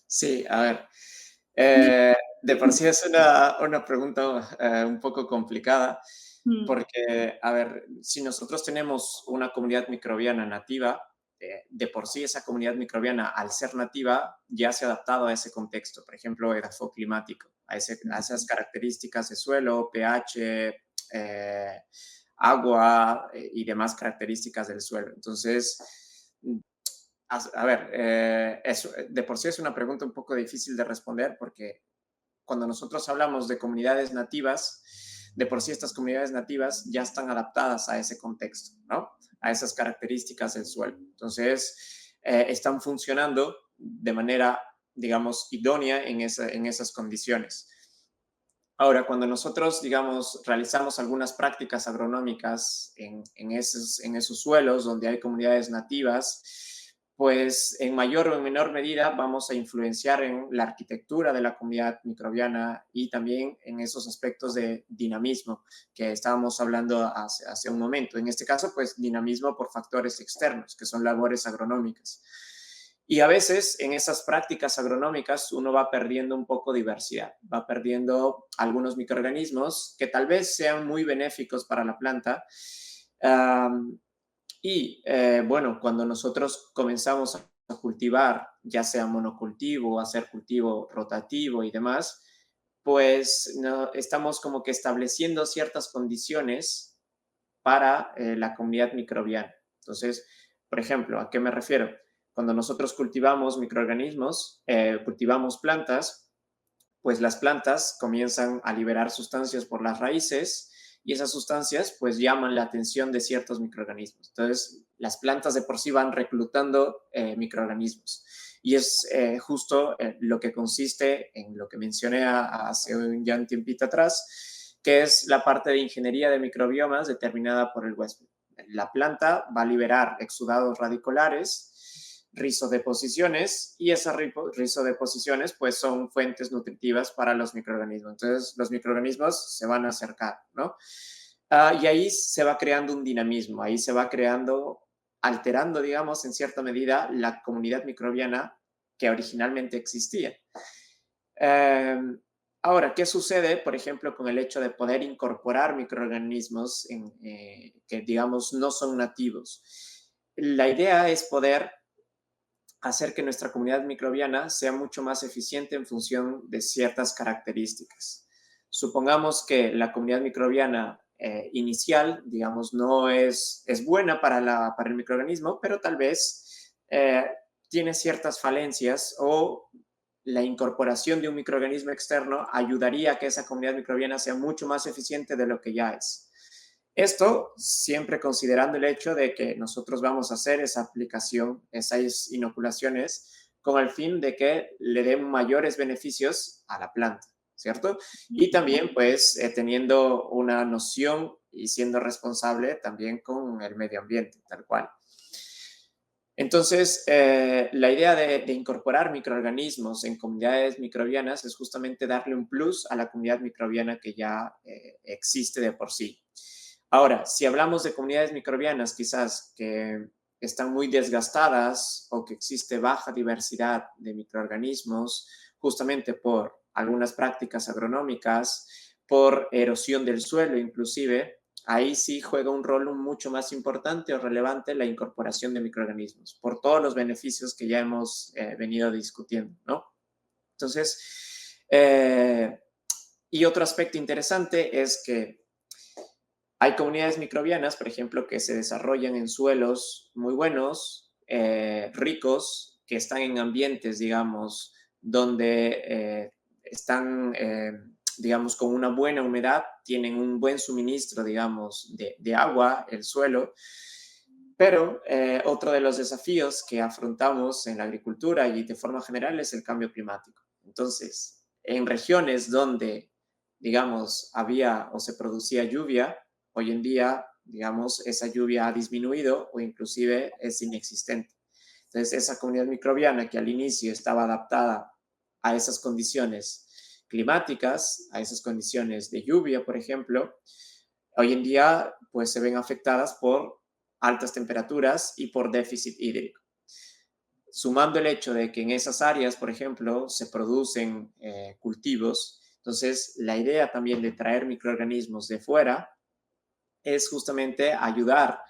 Sí, a ver, de por sí es una pregunta un poco complicada, Mm, porque, a ver, si nosotros tenemos una comunidad microbiana nativa, de por sí esa comunidad microbiana, al ser nativa, ya se ha adaptado a ese contexto, por ejemplo, edafoclimático, a esas características de suelo, pH, agua y demás características del suelo. Entonces, a ver, de por sí es una pregunta un poco difícil de responder porque cuando nosotros hablamos de comunidades nativas, de por sí estas comunidades nativas ya están adaptadas a ese contexto, ¿no? A esas características del suelo. Entonces, están funcionando de manera, digamos, idónea en esas condiciones. Ahora, cuando nosotros, digamos, realizamos algunas prácticas agronómicas en esos suelos donde hay comunidades nativas, pues en mayor o menor medida vamos a influenciar en la arquitectura de la comunidad microbiana y también en esos aspectos de dinamismo que estábamos hablando hace un momento. En este caso, pues dinamismo por factores externos, que son labores agronómicas. Y a veces en esas prácticas agronómicas uno va perdiendo un poco diversidad, va perdiendo algunos microorganismos que tal vez sean muy benéficos para la planta. Um, bueno, cuando nosotros comenzamos a cultivar, ya sea monocultivo, hacer cultivo rotativo y demás, pues no, estamos como que estableciendo ciertas condiciones para la comunidad microbiana. Entonces, por ejemplo, ¿a qué me refiero? Cuando nosotros cultivamos microorganismos, cultivamos plantas, pues las plantas comienzan a liberar sustancias por las raíces y esas sustancias pues llaman la atención de ciertos microorganismos. Entonces, las plantas de por sí van reclutando microorganismos. Y es justo lo que consiste en lo que mencioné hace ya un tiempito atrás, que es la parte de ingeniería de microbiomas determinada por el huésped. La planta va a liberar exudados radiculares, rizodeposiciones, y esas rizodeposiciones pues son fuentes nutritivas para los microorganismos. Entonces los microorganismos se van a acercar, ¿no? Y ahí se va creando un dinamismo, ahí se va creando, alterando, digamos, en cierta medida la comunidad microbiana que originalmente existía. Eh, Ahora, ¿qué sucede, por ejemplo, con el hecho de poder incorporar microorganismos que, digamos, no son nativos? La idea es poder hacer que nuestra comunidad microbiana sea mucho más eficiente en función de ciertas características. supongamos que la comunidad microbiana inicial, digamos, no es buena para el microorganismo, pero tal vez tiene ciertas falencias o la incorporación de un microorganismo externo ayudaría a que esa comunidad microbiana sea mucho más eficiente de lo que ya es. Esto siempre considerando el hecho de que nosotros vamos a hacer esa aplicación, esas inoculaciones, con el fin de que le den mayores beneficios a la planta, ¿cierto? Y también, pues, teniendo una noción y siendo responsable también con el medio ambiente, tal cual. Entonces, la idea de incorporar microorganismos en comunidades microbianas es justamente darle un plus a la comunidad microbiana que ya existe de por sí. Ahora, si hablamos de comunidades microbianas quizás que están muy desgastadas o que existe baja diversidad de microorganismos, justamente por algunas prácticas agronómicas, por erosión del suelo inclusive, ahí sí juega un rol mucho más importante o relevante la incorporación de microorganismos, por todos los beneficios que ya hemos venido discutiendo, ¿no? Entonces, y otro aspecto interesante es que hay comunidades microbianas, por ejemplo, que se desarrollan en suelos muy buenos, ricos, que están en ambientes, digamos, donde están, digamos, con una buena humedad, tienen un buen suministro, digamos, de agua, el suelo. Pero otro de los desafíos que afrontamos en la agricultura y de forma general es el cambio climático. Entonces, en regiones donde, digamos, había o se producía lluvia, hoy en día, digamos, esa lluvia ha disminuido o inclusive es inexistente. Entonces, esa comunidad microbiana que al inicio estaba adaptada a esas condiciones climáticas, a esas condiciones de lluvia, por ejemplo, hoy en día pues se ven afectadas por altas temperaturas y por déficit hídrico. Sumando el hecho de que en esas áreas, por ejemplo, se producen cultivos, entonces la idea también de traer microorganismos de fuera es justamente ayudar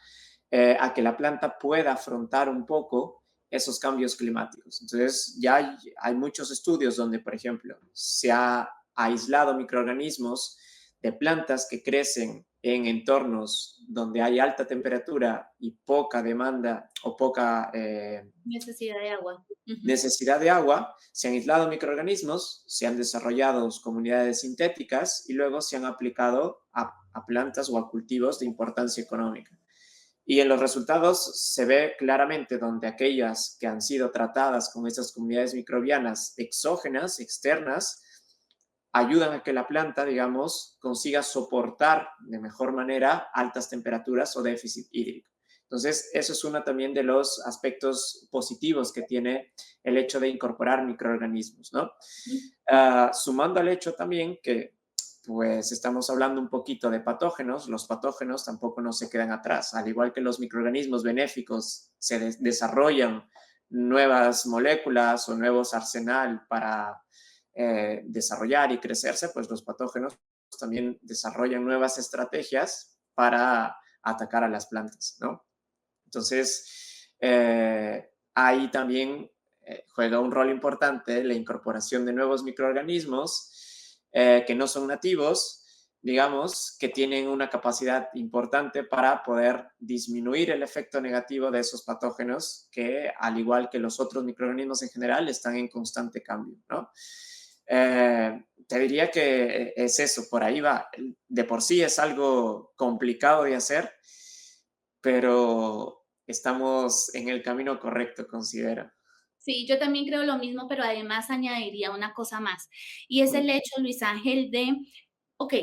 a que la planta pueda afrontar un poco esos cambios climáticos. Entonces, ya hay muchos estudios donde, por ejemplo, se ha aislado microorganismos de plantas que crecen en entornos donde hay alta temperatura y poca demanda o poca Necesidad de agua. Ujú. necesidad de agua, se han aislado microorganismos, se han desarrollado comunidades sintéticas y luego se han aplicado a plantas o a cultivos de importancia económica. Y en los resultados se ve claramente donde aquellas que han sido tratadas con esas comunidades microbianas exógenas, externas, ayudan a que la planta, digamos, consiga soportar de mejor manera altas temperaturas o déficit hídrico. Entonces, eso es uno también de los aspectos positivos que tiene el hecho de incorporar microorganismos, ¿no? Sumando al hecho también que, pues, estamos hablando un poquito de patógenos, los patógenos tampoco no se quedan atrás, al igual que los microorganismos benéficos se desarrollan nuevas moléculas o nuevos arsenal para desarrollar y crecerse, pues los patógenos también desarrollan nuevas estrategias para atacar a las plantas, ¿no? Entonces, ahí también juega un rol importante la incorporación de nuevos microorganismos que no son nativos, digamos, que tienen una capacidad importante para poder disminuir el efecto negativo de esos patógenos que, al igual que los otros microorganismos en general, están en constante cambio, ¿no? Te diría que es eso, por ahí va. De por sí es algo complicado de hacer, pero estamos en el camino correcto, considero. Sí, yo también creo lo mismo, pero además añadiría una cosa más, y es Mm, el hecho, Luis Ángel, de, ok,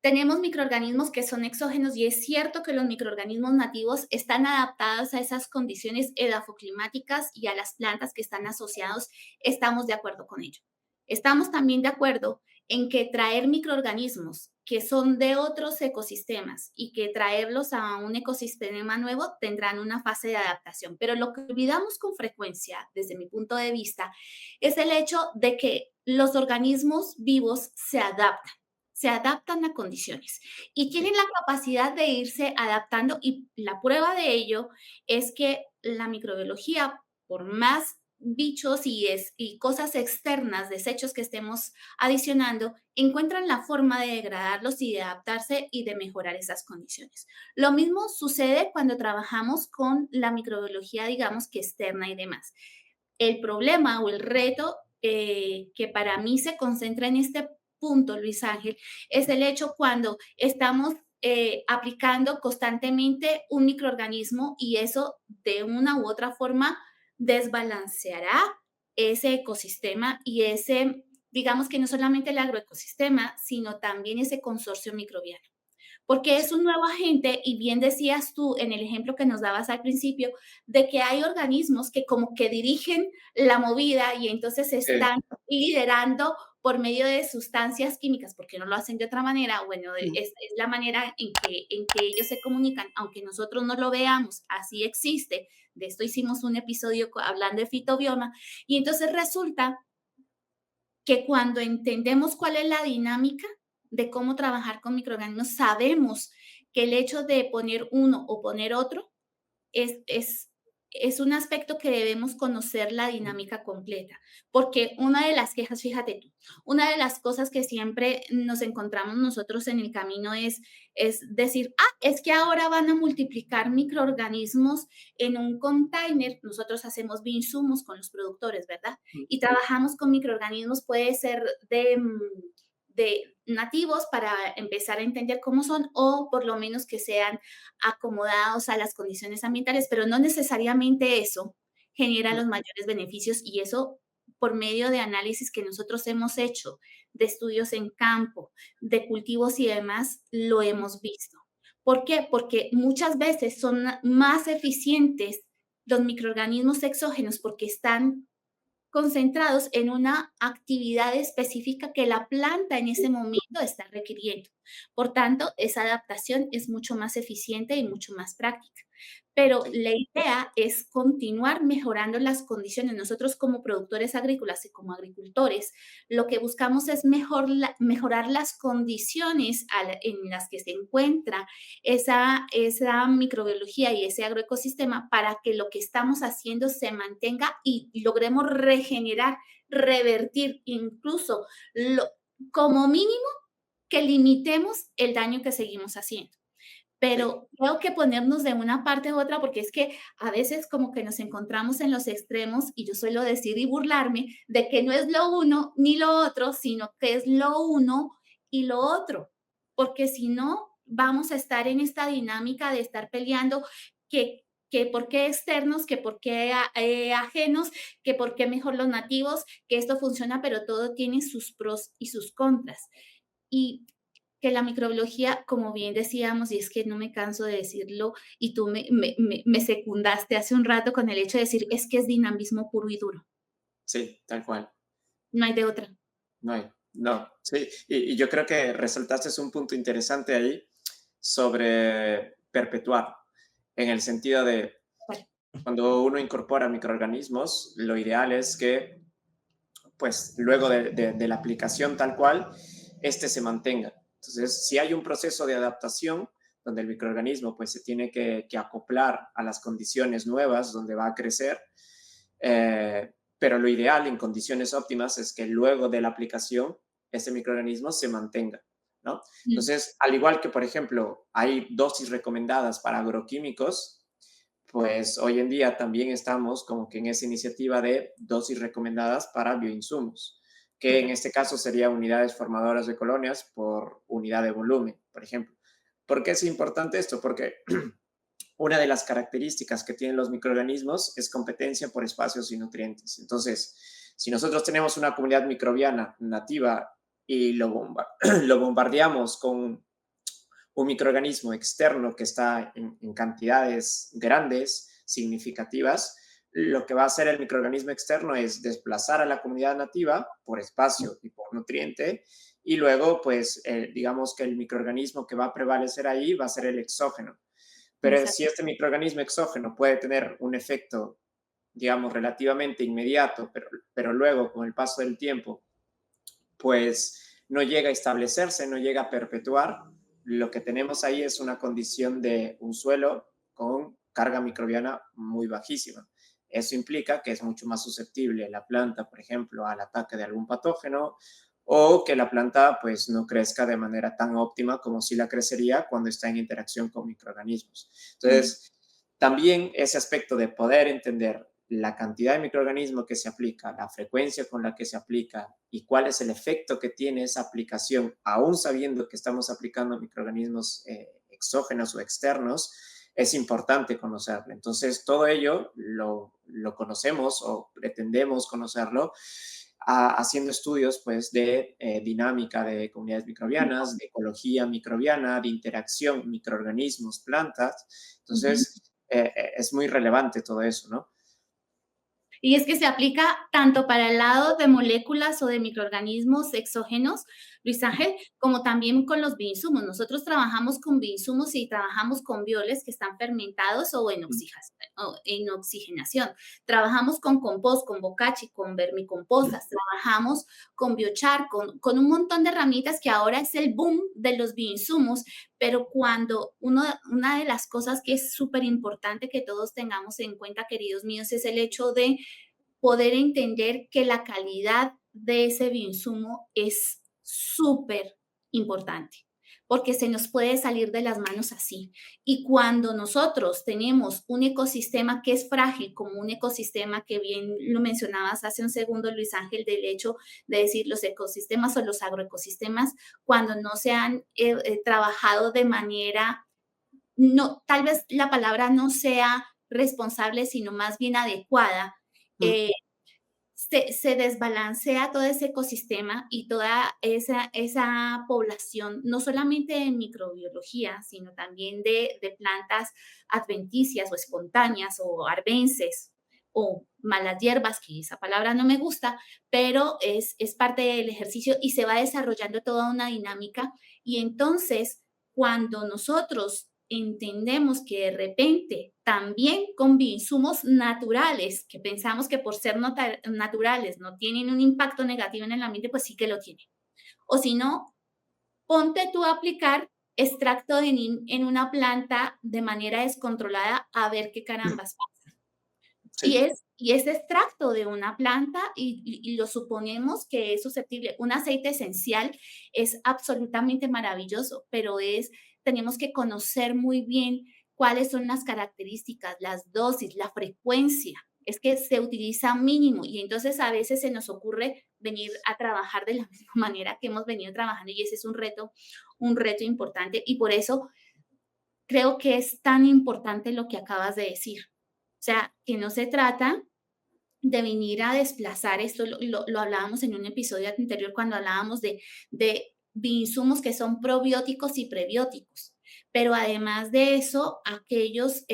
tenemos microorganismos que son exógenos y es cierto que los microorganismos nativos están adaptados a esas condiciones edafoclimáticas y a las plantas que están asociados, estamos de acuerdo con ello. Estamos también de acuerdo en que traer microorganismos que son de otros ecosistemas y que traerlos a un ecosistema nuevo tendrán una fase de adaptación. Pero lo que olvidamos con frecuencia, desde mi punto de vista, es el hecho de que los organismos vivos se adaptan a condiciones y tienen sí, la capacidad de irse adaptando y la prueba de ello es que la microbiología, por más bichos y cosas externas, desechos que estemos adicionando, encuentran la forma de degradarlos y de adaptarse y de mejorar esas condiciones. Lo mismo sucede cuando trabajamos con la microbiología, digamos que externa y demás. El problema o el reto que para mí se concentra en este punto, Luis Ángel, es el hecho cuando estamos aplicando constantemente un microorganismo y eso de una u otra forma desbalanceará ese ecosistema y ese, digamos que no solamente el agroecosistema, sino también ese consorcio microbiano porque Sí, es un nuevo agente y bien decías tú en el ejemplo que nos dabas al principio, de que hay organismos que como que dirigen la movida y entonces sí, están liderando por medio de sustancias químicas, porque no lo hacen de otra manera, bueno, es la manera en que ellos se comunican, aunque nosotros no lo veamos, así existe. De esto hicimos un episodio hablando de fitobioma, y entonces resulta que cuando entendemos cuál es la dinámica de cómo trabajar con microorganismos, sabemos que el hecho de poner uno o poner otro es, es, es un aspecto que debemos conocer la dinámica completa, porque una de las quejas, fíjate tú, una de las cosas que siempre nos encontramos nosotros en el camino es decir, es que ahora van a multiplicar microorganismos en un container, nosotros hacemos bioinsumos con los productores, ¿verdad? Y trabajamos con microorganismos, puede ser de nativos para empezar a entender cómo son o por lo menos que sean acomodados a las condiciones ambientales, pero no necesariamente eso genera los mayores beneficios y eso por medio de análisis que nosotros hemos hecho, de estudios en campo, de cultivos y demás, lo hemos visto. ¿Por qué? Porque muchas veces son más eficientes los microorganismos exógenos porque están concentrados en una actividad específica que la planta en ese momento está requiriendo. Por tanto, esa adaptación es mucho más eficiente y mucho más práctica. Pero sí. la idea es continuar mejorando las condiciones. Nosotros como productores agrícolas y como agricultores, lo que buscamos es mejorar las condiciones en las que se encuentra esa microbiología y ese agroecosistema para que lo que estamos haciendo se mantenga y logremos regenerar, revertir, incluso lo, como mínimo que limitemos el daño que seguimos haciendo. Sí. Pero tengo que ponernos de una parte u otra porque es que a veces como que nos encontramos en los extremos y yo suelo decir y burlarme de que no es lo uno ni lo otro, sino que es lo uno y lo otro. Porque si no, vamos a estar en esta dinámica de estar peleando que por qué externos, que por qué ajenos, que por qué mejor los nativos, que esto funciona, pero todo tiene sus pros y sus contras. Y que la microbiología, como bien decíamos, y es que no me canso de decirlo, y tú me secundaste hace un rato con el hecho de decir, es que es dinamismo puro y duro, Sí, tal cual. no hay de otra. No hay, no, sí. Y yo creo que resaltaste un punto interesante ahí sobre perpetuar, en el sentido de Bueno, cuando uno incorpora microorganismos, lo ideal es que, pues, luego de la aplicación tal cual, este se mantenga. Entonces, si hay un proceso de adaptación donde el microorganismo, pues, se tiene que acoplar a las condiciones nuevas donde va a crecer, pero lo ideal en condiciones óptimas es que luego de la aplicación ese microorganismo se mantenga, ¿no? mm, Entonces, al igual que, por ejemplo, hay dosis recomendadas para agroquímicos, pues hoy en día también estamos como que en esa iniciativa de dosis recomendadas para bioinsumos, que en total. este caso sería unidades formadoras de colonias por unidad de volumen, por ejemplo. ¿Por qué es importante esto? Porque una de las características que tienen los microorganismos es competencia por espacios y nutrientes. Entonces, si nosotros tenemos una comunidad microbiana nativa y lo bombardeamos con un microorganismo externo que está en cantidades grandes, significativas, lo que va a hacer el microorganismo externo es desplazar a la comunidad nativa por espacio y por nutriente, y luego, pues, digamos que el microorganismo que va a prevalecer ahí va a ser el exógeno. Pero si Exacto. este microorganismo exógeno puede tener un efecto, digamos, relativamente inmediato, pero luego, con el paso del tiempo, pues no llega a establecerse, no llega a perpetuar, lo que tenemos ahí es una condición de un suelo con carga microbiana muy bajísima. Eso implica que es mucho más susceptible la planta, por ejemplo, al ataque de algún patógeno, o que la planta pues no crezca de manera tan óptima como si la crecería cuando está en interacción con microorganismos. Ujú. Entonces, también ese aspecto de poder entender la cantidad de microorganismos que se aplica, la frecuencia con la que se aplica y cuál es el efecto que tiene esa aplicación, aún sabiendo que estamos aplicando microorganismos exógenos o externos, es importante conocerlo. Entonces, todo ello lo conocemos o pretendemos conocerlo haciendo estudios pues, de dinámica de comunidades microbianas, de ecología microbiana, de interacción microorganismos, plantas. Ujú. Entonces, es muy relevante todo eso, ¿no? Y es que se aplica tanto para el lado de moléculas o de microorganismos exógenos, Luis Ángel, como también con los bioinsumos. Nosotros trabajamos con bioinsumos y trabajamos con bioles que están fermentados o en oxigenación. Trabajamos con compost, con bocachi, con vermicompostas. Trabajamos con biochar, con un montón de herramientas que ahora es el boom de los bioinsumos, pero cuando una de las cosas que es súper importante que todos tengamos en cuenta, queridos míos, es el hecho de poder entender que la calidad de ese bioinsumo es súper importante, porque se nos puede salir de las manos así. Y cuando nosotros tenemos un ecosistema que es frágil, como un ecosistema que bien lo mencionabas hace un segundo, Luis Ángel, del hecho de decir los ecosistemas o los agroecosistemas, cuando no se han trabajado de manera, no, tal vez la palabra no sea responsable, sino más bien adecuada, Mm. eh, se desbalancea todo ese ecosistema y toda esa población, no solamente de microbiología, sino también de plantas adventicias o espontáneas o arbences o malas hierbas, que esa palabra no me gusta, pero es parte del ejercicio y se va desarrollando toda una dinámica. Y entonces, cuando nosotros entendemos que de repente también con bioinsumos naturales, que pensamos que por ser naturales no tienen un impacto negativo en el ambiente, pues sí que lo tienen. O si no, ponte tú a aplicar extracto de NIM en una planta de manera descontrolada a ver qué carambas pasa. Sí, Y es extracto de una planta y lo suponemos que es susceptible. Un aceite esencial es absolutamente maravilloso, pero tenemos que conocer muy bien cuáles son las características, las dosis, la frecuencia. Es que se utiliza mínimo y entonces a veces se nos ocurre venir a trabajar de la misma manera que hemos venido trabajando y ese es un reto importante y por eso creo que es tan importante lo que acabas de decir. O sea, que no se trata de venir a desplazar esto, lo hablábamos en un episodio anterior cuando hablábamos de bioinsumos que son probióticos y prebióticos. Pero además de eso, aquellos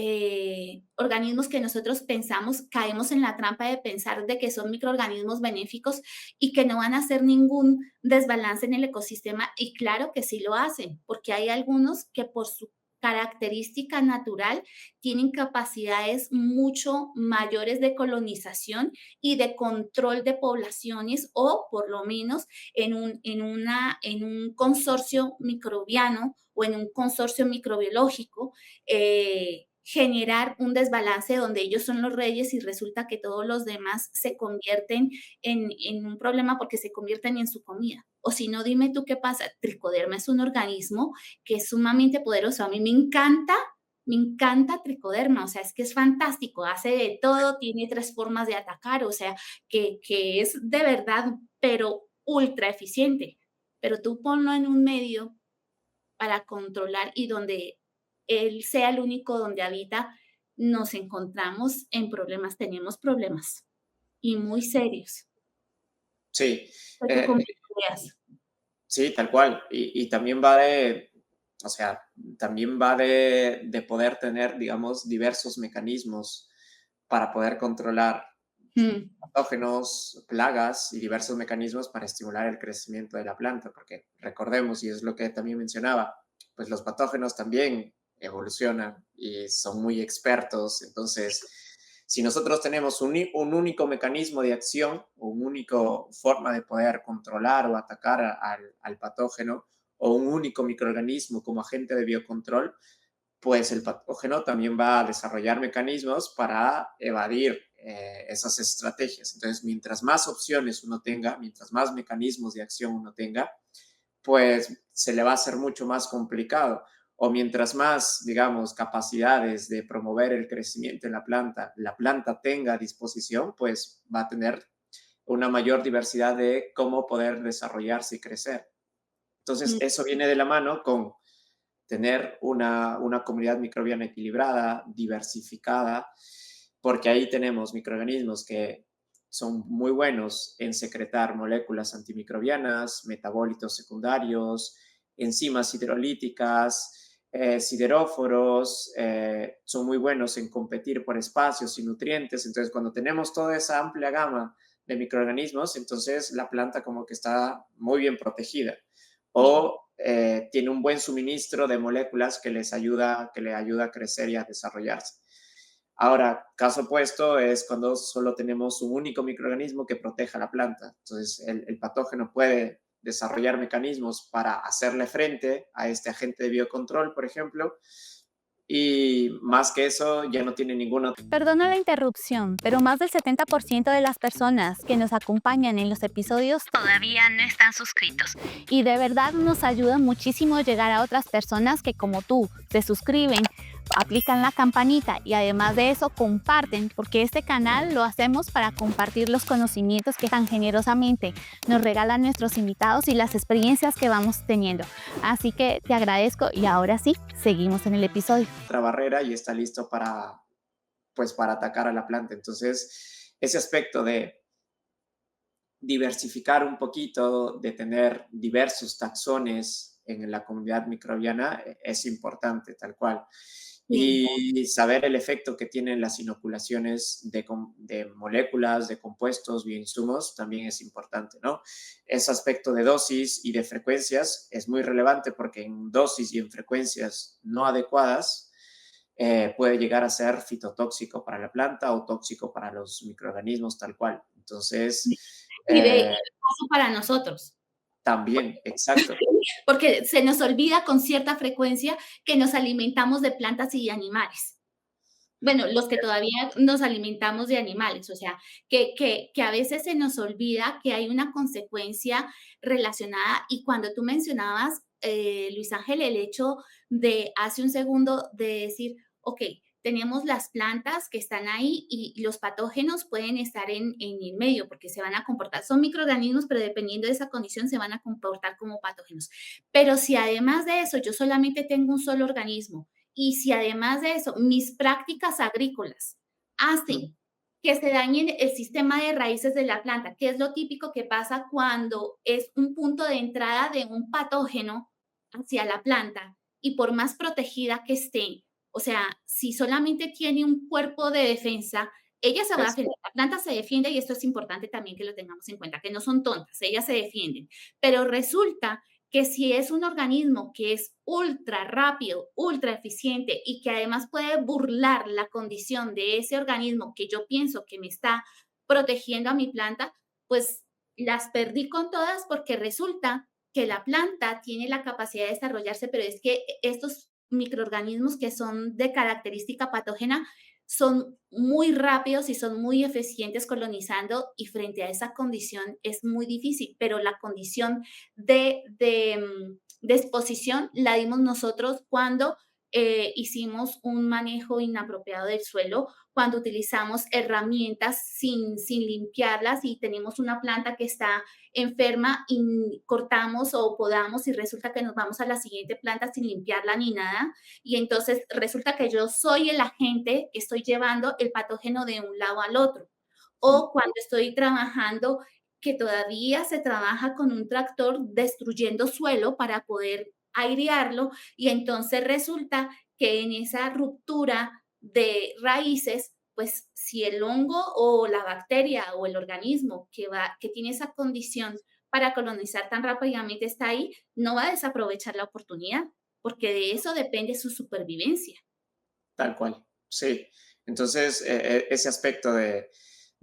organismos que nosotros pensamos, caemos en la trampa de pensar de que son microorganismos benéficos y que no van a hacer ningún desbalance en el ecosistema. Y claro que sí lo hacen, porque hay algunos que por su característica natural tienen capacidades mucho mayores de colonización y de control de poblaciones o por lo menos en un consorcio microbiano o en un consorcio microbiológico, generar un desbalance donde ellos son los reyes y resulta que todos los demás se convierten en un problema porque se convierten en su comida. O si no, dime tú qué pasa. Tricoderma es un organismo que es sumamente poderoso. A mí me encanta Tricoderma, o sea, es que es fantástico, hace de todo, tiene 3 formas de atacar, o sea, que es de verdad, pero ultra eficiente. Pero tú ponlo en un medio para controlar y donde él sea el único donde habita, nos encontramos en problemas, tenemos problemas y muy serios. sí, ¿Tú eh, cómo lo veas? sí, tal cual. Y también va de, o sea, también va de poder tener, digamos, diversos mecanismos para poder controlar Mm, patógenos, plagas y diversos mecanismos para estimular el crecimiento de la planta, porque recordemos, y es lo que también mencionaba, pues los patógenos también evolucionan y son muy expertos, entonces si nosotros tenemos un único mecanismo de acción, una única forma de poder controlar o atacar al patógeno, o un único microorganismo como agente de biocontrol, pues el patógeno también va a desarrollar mecanismos para evadir esas estrategias. Entonces, mientras más opciones uno tenga, mientras más mecanismos de acción uno tenga, pues se le va a hacer mucho más complicado. O mientras más, digamos, capacidades de promover el crecimiento en la planta tenga a disposición, pues va a tener una mayor diversidad de cómo poder desarrollarse y crecer. Entonces, Mm, eso viene de la mano con tener una comunidad microbiana equilibrada, diversificada, porque ahí tenemos microorganismos que son muy buenos en secretar moléculas antimicrobianas, metabolitos secundarios, enzimas hidrolíticas, sideróforos, son muy buenos en competir por espacios y nutrientes. Entonces, cuando tenemos toda esa amplia gama de microorganismos, entonces la planta como que está muy bien protegida. sí. O tiene un buen suministro de moléculas que le ayuda a crecer y a desarrollarse. Ahora, caso opuesto es cuando solo tenemos un único microorganismo que proteja la planta. Entonces, el patógeno puede desarrollar mecanismos para hacerle frente a este agente de biocontrol, por ejemplo, y más que eso ya no tiene ninguna. Perdona la interrupción, pero más del 70% de las personas que nos acompañan en los episodios todavía no están suscritos. Y de verdad nos ayuda muchísimo llegar a otras personas que como tú se suscriben, aplican la campanita y además de eso comparten, porque este canal lo hacemos para compartir los conocimientos que tan generosamente nos regalan nuestros invitados y las experiencias que vamos teniendo. Así que te agradezco y ahora sí, seguimos en el episodio. Otra barrera y está listo para, pues, para atacar a la planta. Entonces, ese aspecto de diversificar un poquito, de tener diversos taxones en la comunidad microbiana es importante, tal cual. Sí. Y saber el efecto que tienen las inoculaciones de moléculas, de compuestos, bioinsumos, también es importante, ¿no? Ese aspecto de dosis y de frecuencias es muy relevante porque en dosis y en frecuencias no adecuadas puede llegar a ser fitotóxico para la planta o tóxico para los microorganismos, tal cual. Entonces, Y paso para nosotros. también, exacto. Porque se nos olvida con cierta frecuencia que nos alimentamos de plantas y de animales. Bueno, los que todavía nos alimentamos de animales, o sea, que a veces se nos olvida que hay una consecuencia relacionada. Y cuando tú mencionabas, Luis Ángel, el hecho de hace un segundo de decir, ok, tenemos las plantas que están ahí y los patógenos pueden estar en el medio porque se van a comportar, son microorganismos, pero dependiendo de esa condición se van a comportar como patógenos. Pero si además de eso yo solamente tengo un solo organismo y si además de eso mis prácticas agrícolas hacen que se dañe el sistema de raíces de la planta, que es lo típico que pasa cuando es un punto de entrada de un patógeno hacia la planta y por más protegida que esté, o sea, si solamente tiene un cuerpo de defensa, ella se va a Es, defender. La planta se defiende y esto es importante también que lo tengamos en cuenta, que no son tontas, ellas se defienden. Pero resulta que si es un organismo que es ultra rápido, ultra eficiente y que además puede burlar la condición de ese organismo que yo pienso que me está protegiendo a mi planta, pues las perdí con todas porque resulta que la planta tiene la capacidad de desarrollarse, pero es que estos microorganismos que son de característica patógena son muy rápidos y son muy eficientes colonizando y frente a esa condición es muy difícil, pero la condición de exposición la dimos nosotros cuando hicimos un manejo inapropiado del suelo, cuando utilizamos herramientas sin limpiarlas y tenemos una planta que está enferma y cortamos o podamos y resulta que nos vamos a la siguiente planta sin limpiarla ni nada. Y entonces resulta que yo soy el agente que estoy llevando el patógeno de un lado al otro. O cuando estoy trabajando, que todavía se trabaja con un tractor destruyendo suelo para poder airearlo y entonces resulta que en esa ruptura de raíces, pues si el hongo o la bacteria o el organismo que tiene esa condición para colonizar tan rápidamente está ahí, no va a desaprovechar la oportunidad, porque de eso depende su supervivencia. tal cual, sí. Entonces, ese aspecto de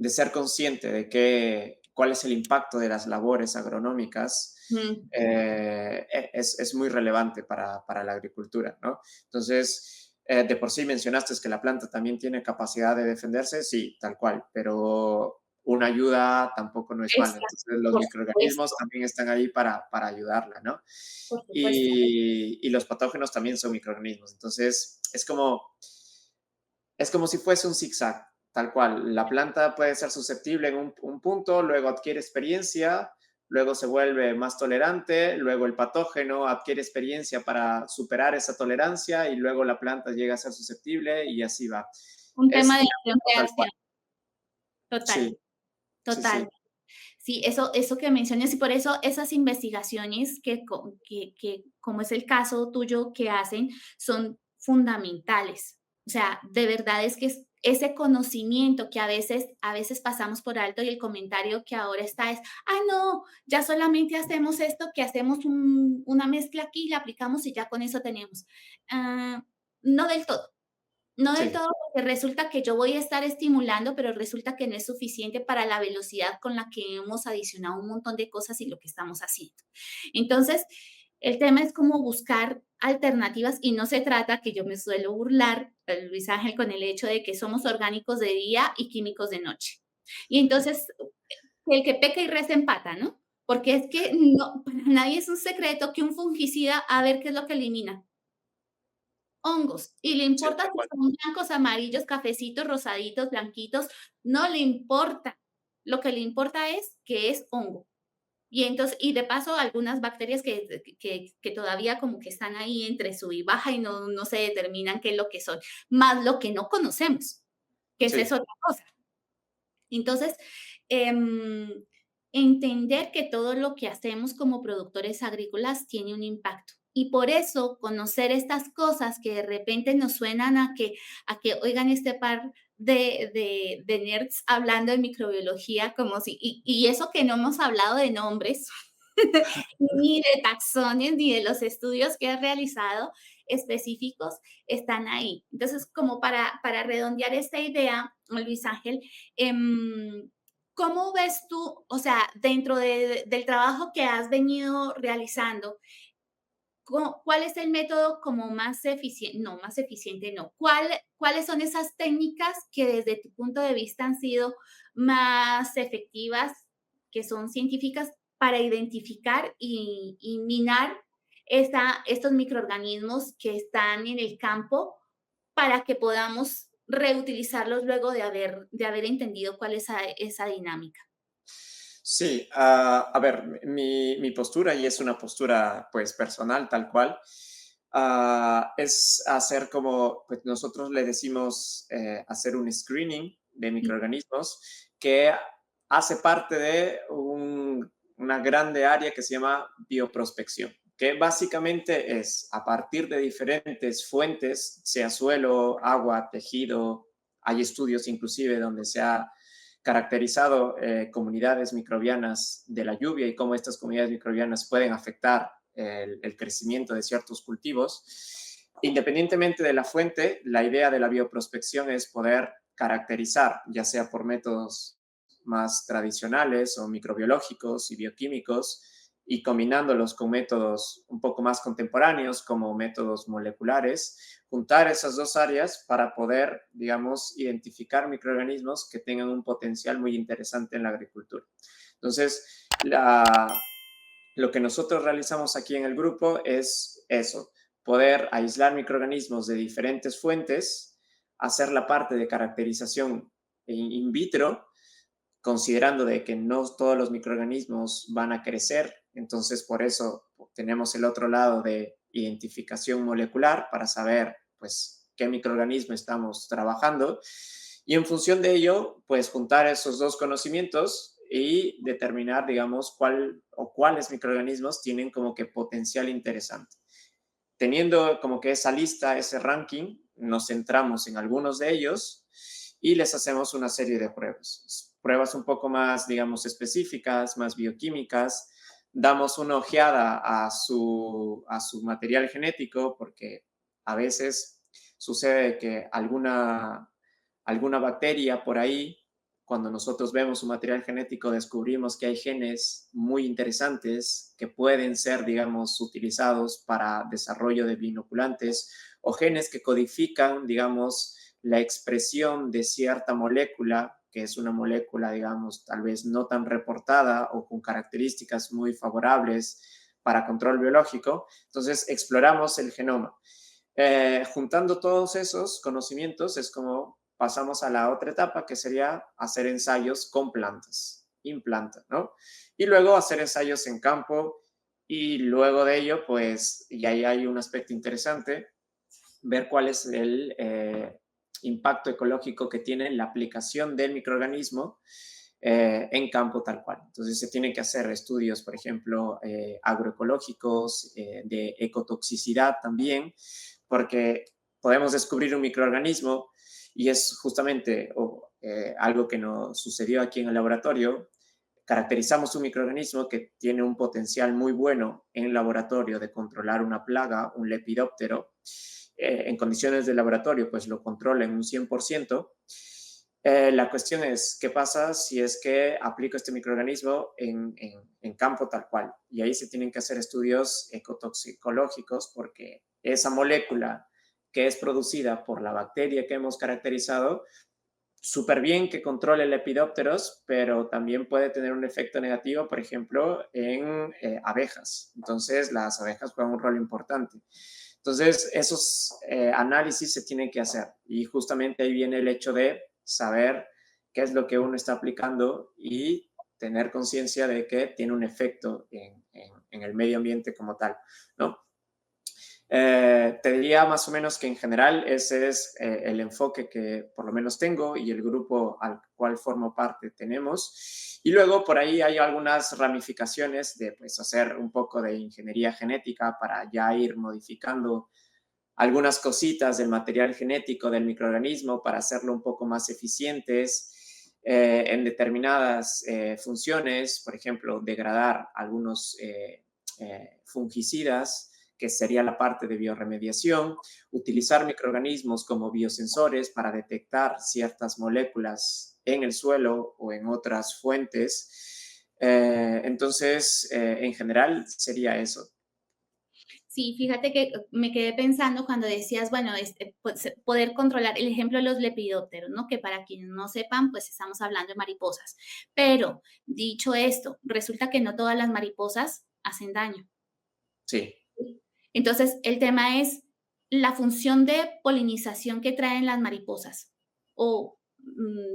ser consciente de cuál es el impacto de las labores agronómicas es muy relevante para la agricultura, ¿no? Entonces, De por sí mencionaste que la planta también tiene capacidad de defenderse, sí, tal cual, pero una ayuda tampoco no es mala. Exacto, Entonces, los por microorganismos supuesto, también están ahí para ayudarla, ¿no? por supuesto. Y los patógenos también son microorganismos. Entonces, es como si fuese un zigzag, tal cual. La planta puede ser susceptible en un punto, luego adquiere experiencia, luego se vuelve más tolerante, luego el patógeno adquiere experiencia para superar esa tolerancia y luego la planta llega a ser susceptible y así va. Un tema Es de tal acción-reacción, cual. total, Sí, sí, total. sí. Sí, eso que mencionas y por eso esas investigaciones que, como es el caso tuyo, que hacen, son fundamentales. O sea, de verdad es que ese conocimiento que a veces pasamos por alto y el comentario que ahora está es, ah, no, ya solamente hacemos esto, que hacemos una mezcla aquí, la aplicamos y ya con eso tenemos. Ah, no del todo. No del Sí, todo, porque resulta que yo voy a estar estimulando, pero resulta que no es suficiente para la velocidad con la que hemos adicionado un montón de cosas y lo que estamos haciendo. Entonces, el tema es cómo buscar alternativas y no se trata, que yo me suelo burlar, Luis Ángel, con el hecho de que somos orgánicos de día y químicos de noche. Y entonces, el que peca y reza empata, ¿no? Porque es que no, para nadie es un secreto que un fungicida, a ver qué es lo que elimina. Hongos, y le sí, importa tal si cual. son blancos, amarillos, cafecitos, rosaditos, blanquitos, no le importa. Lo que le importa es que es hongo. Y entonces, y de paso, algunas bacterias que todavía como que están ahí entre sub y baja y no se determinan qué es lo que son, más lo que no conocemos, que esa es Sí. otra cosa. Entonces, em, entender que todo lo que hacemos como productores agrícolas tiene un impacto. Y por eso conocer estas cosas que de repente nos suenan a que oigan este par de nerds hablando de microbiología, como si, y eso que no hemos hablado de nombres, ni de taxones, ni de los estudios que has realizado específicos, están ahí. Entonces, como para redondear esta idea, Luis Ángel, ¿cómo ves tú, o sea, dentro del trabajo que has venido realizando, cuál es el método como más eficiente, no, más eficiente, no, cuáles son esas técnicas que desde tu punto de vista han sido más efectivas, que son científicas, para identificar y minar estos microorganismos que están en el campo para que podamos reutilizarlos luego de haber entendido cuál es esa dinámica? Sí, a ver, mi postura, y es una postura pues personal tal cual, es hacer como, pues nosotros le decimos, hacer un screening de microorganismos que hace parte de una grande área que se llama bioprospección, que básicamente es a partir de diferentes fuentes, sea suelo, agua, tejido, hay estudios inclusive donde se ha caracterizado comunidades microbianas de la lluvia y cómo estas comunidades microbianas pueden afectar el crecimiento de ciertos cultivos. Independientemente de la fuente, la idea de la bioprospección es poder caracterizar, ya sea por métodos más tradicionales o microbiológicos y bioquímicos, y combinándolos con métodos un poco más contemporáneos como métodos moleculares, juntar esas dos áreas para poder, digamos, identificar microorganismos que tengan un potencial muy interesante en la agricultura. Entonces, lo que nosotros realizamos aquí en el grupo es eso, poder aislar microorganismos de diferentes fuentes, hacer la parte de caracterización in vitro, considerando de que no todos los microorganismos van a crecer, entonces por eso tenemos el otro lado de identificación molecular para saber pues qué microorganismo estamos trabajando y en función de ello pues juntar esos dos conocimientos y determinar digamos cuál o cuáles microorganismos tienen como que potencial interesante. Teniendo como que esa lista, ese ranking, nos centramos en algunos de ellos y les hacemos una serie de pruebas. Pruebas un poco más, digamos, específicas, más bioquímicas. Damos una ojeada a su material genético porque a veces sucede que alguna bacteria por ahí, cuando nosotros vemos un material genético, descubrimos que hay genes muy interesantes que pueden ser, digamos, utilizados para desarrollo de bioinoculantes o genes que codifican, digamos, la expresión de cierta molécula, que es una molécula, digamos, tal vez no tan reportada o con características muy favorables para control biológico. Entonces, exploramos el genoma. Juntando todos esos conocimientos es como pasamos a la otra etapa, que sería hacer ensayos con plantas, implantas, ¿no? Y luego hacer ensayos en campo y luego de ello, pues, y ahí hay un aspecto interesante, ver cuál es el impacto ecológico que tiene la aplicación del microorganismo en campo tal cual. Entonces se tienen que hacer estudios, por ejemplo, agroecológicos, de ecotoxicidad también, porque podemos descubrir un microorganismo y es justamente algo que nos sucedió aquí en el laboratorio. Caracterizamos un microorganismo que tiene un potencial muy bueno en el laboratorio de controlar una plaga, un lepidóptero. En condiciones de laboratorio, pues lo controla en un 100%. La cuestión es, ¿qué pasa si es que aplico este microorganismo en campo tal cual? Y ahí se tienen que hacer estudios ecotoxicológicos porque esa molécula que es producida por la bacteria que hemos caracterizado, súper bien que controle lepidópteros, pero también puede tener un efecto negativo, por ejemplo, en abejas. Entonces, las abejas juegan un rol importante. Entonces, esos análisis se tienen que hacer y justamente ahí viene el hecho de saber qué es lo que uno está aplicando y tener conciencia de que tiene un efecto en el medio ambiente como tal, ¿no? Te diría más o menos que en general ese es el enfoque que por lo menos tengo y el grupo al cual formo parte tenemos. Y luego por ahí hay algunas ramificaciones de pues, hacer un poco de ingeniería genética para ya ir modificando algunas cositas del material genético del microorganismo para hacerlo un poco más eficientes en determinadas funciones, por ejemplo, degradar algunos fungicidas, que sería la parte de bioremediación, utilizar microorganismos como biosensores para detectar ciertas moléculas en el suelo o en otras fuentes. Entonces, en general sería eso. Sí, fíjate que me quedé pensando cuando decías, bueno, pues, poder controlar el ejemplo de los lepidópteros, ¿no? Que para quienes no sepan, pues estamos hablando de mariposas. Pero dicho esto, resulta que no todas las mariposas hacen daño. Sí. Entonces, el tema es la función de polinización que traen las mariposas o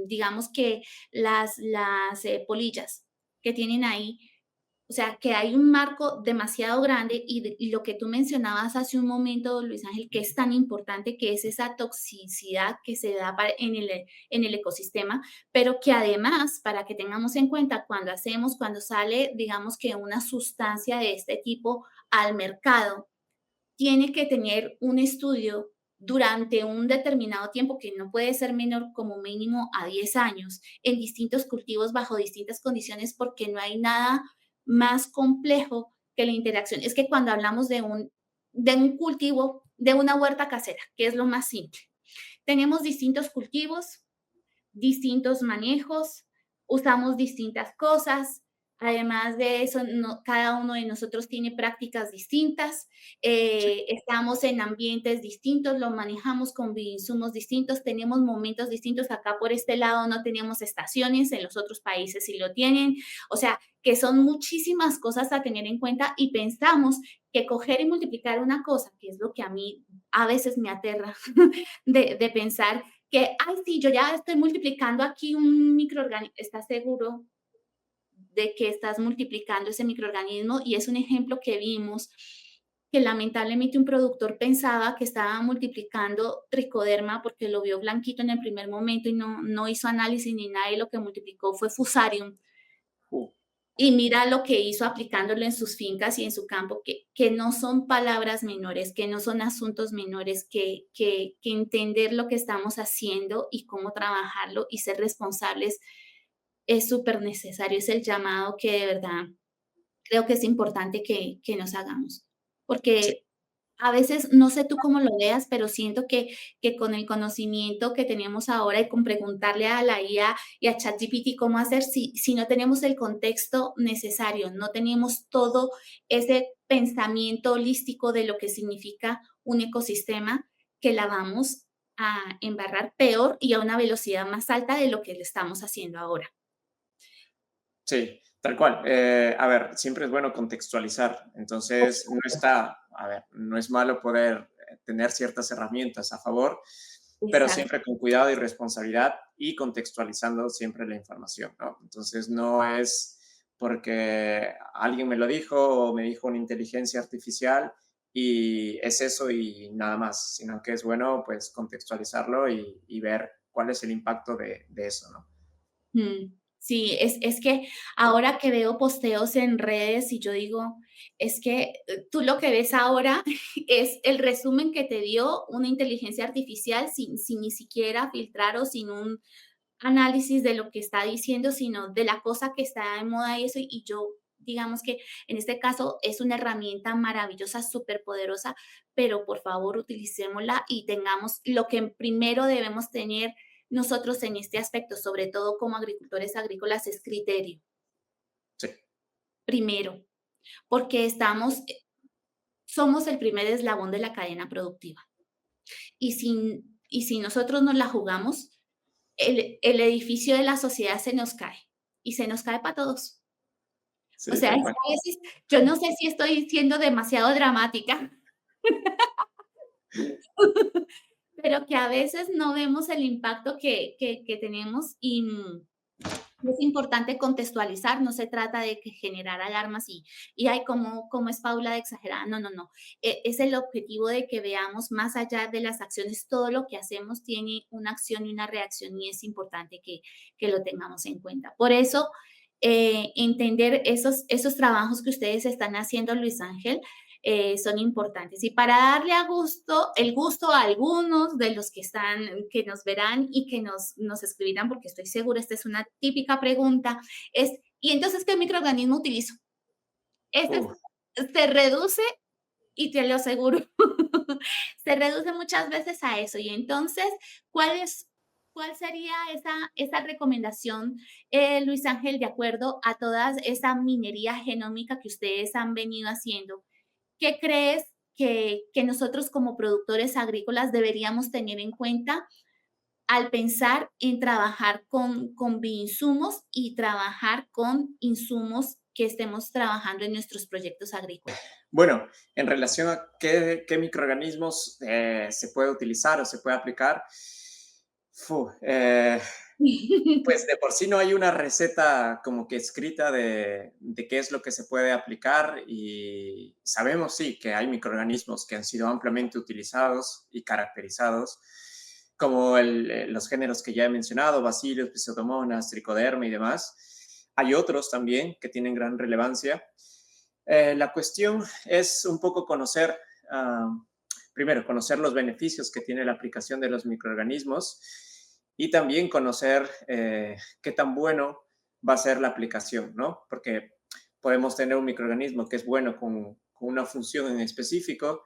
digamos que las polillas que tienen ahí, o sea, que hay un marco demasiado grande y lo que tú mencionabas hace un momento, Luis Ángel, que es tan importante, que es esa toxicidad que se da en el ecosistema, pero que además, para que tengamos en cuenta cuando sale, digamos que una sustancia de este tipo al mercado, tiene que tener un estudio durante un determinado tiempo que no puede ser menor como mínimo a 10 años en distintos cultivos bajo distintas condiciones porque no hay nada más complejo que la interacción. Es que cuando hablamos de un cultivo, de una huerta casera, que es lo más simple, tenemos distintos cultivos, distintos manejos, usamos distintas cosas. Además de eso, cada uno de nosotros tiene prácticas distintas, Sí. estamos en ambientes distintos, lo manejamos con bioinsumos distintos, tenemos momentos distintos. Acá por este lado no tenemos estaciones, en los otros países sí lo tienen. O sea, que son muchísimas cosas a tener en cuenta y pensamos que coger y multiplicar una cosa, que es lo que a mí a veces me aterra de pensar que, ay, sí, yo ya estoy multiplicando aquí un microorganismo. ¿Estás seguro de que estás multiplicando ese microorganismo? Y es un ejemplo que vimos que lamentablemente un productor pensaba que estaba multiplicando tricoderma porque lo vio blanquito en el primer momento y no hizo análisis ni nada, y lo que multiplicó fue fusarium. Uh, Y mira lo que hizo aplicándolo en sus fincas y en su campo, que no son palabras menores, que no son asuntos menores, que entender lo que estamos haciendo y cómo trabajarlo y ser responsables es súper necesario. Es el llamado que de verdad creo que es importante que nos hagamos. sí. Porque A veces, no sé tú cómo lo veas, pero siento que con el conocimiento que tenemos ahora y con preguntarle a la IA y a ChatGPT cómo hacer, si no tenemos el contexto necesario, no tenemos todo ese pensamiento holístico de lo que significa un ecosistema, que la vamos a embarrar peor y a una velocidad más alta de lo que le estamos haciendo ahora. Sí, tal cual. A ver, siempre es bueno contextualizar. Entonces, no está, a ver, no es malo poder tener ciertas herramientas a favor, pero Exacto. siempre con cuidado y responsabilidad y contextualizando siempre la información, ¿no? Entonces, no es porque alguien me lo dijo o me dijo una inteligencia artificial y es eso y nada más, sino que es bueno, pues, contextualizarlo y ver cuál es el impacto de eso, ¿no? Sí, es que ahora que veo posteos en redes y yo digo, es que tú lo que ves ahora es el resumen que te dio una inteligencia artificial sin ni siquiera filtrar o sin un análisis de lo que está diciendo, sino de la cosa que está de moda y eso, y yo, digamos que en este caso es una herramienta maravillosa, superpoderosa, pero por favor utilicémosla y tengamos lo que primero debemos tener nosotros en este aspecto, sobre todo como agricultores agrícolas, es criterio, Sí. primero, porque somos el primer eslabón de la cadena productiva. Y si nosotros nos la jugamos, el edificio de la sociedad se nos cae y se nos cae para todos. O Sí, sea, tal es cual. que a veces, yo no sé si estoy siendo demasiado dramática, pero que a veces no vemos el impacto que tenemos es importante contextualizar, no se trata de que generar alarmas y ay, cómo es Paula de exagerada. No, no, no. Es el objetivo de que veamos más allá de las acciones, todo lo que hacemos tiene una acción y una reacción y es importante que lo tengamos en cuenta. Por eso, entender esos trabajos que ustedes están haciendo, Luis Ángel, son importantes. Y para darle el gusto a algunos de los que están, que nos verán y que nos escribirán, porque estoy segura, esta es una típica pregunta, ¿y entonces qué microorganismo utilizo? Este Uh, se reduce, y te lo aseguro, se reduce muchas veces a eso. Y entonces, ¿cuál es, cuál sería esa recomendación, Luis Ángel, de acuerdo a toda esa minería genómica que ustedes han venido haciendo? ¿Qué crees que nosotros como productores agrícolas deberíamos tener en cuenta al pensar en trabajar con bioinsumos y trabajar con insumos que estemos trabajando en nuestros proyectos agrícolas? Bueno, en relación a qué microorganismos se puede utilizar o se puede aplicar, fu, pues de por sí no hay una receta como que escrita de qué es lo que se puede aplicar y sabemos sí que hay microorganismos que han sido ampliamente utilizados y caracterizados, como los géneros que ya he mencionado, Bacillus, Pseudomonas, Trichoderma y demás. Hay otros también que tienen gran relevancia. La cuestión es un poco conocer, primero, conocer los beneficios que tiene la aplicación de los microorganismos y también conocer qué tan bueno va a ser la aplicación, ¿no? Porque podemos tener un microorganismo que es bueno con una función en específico,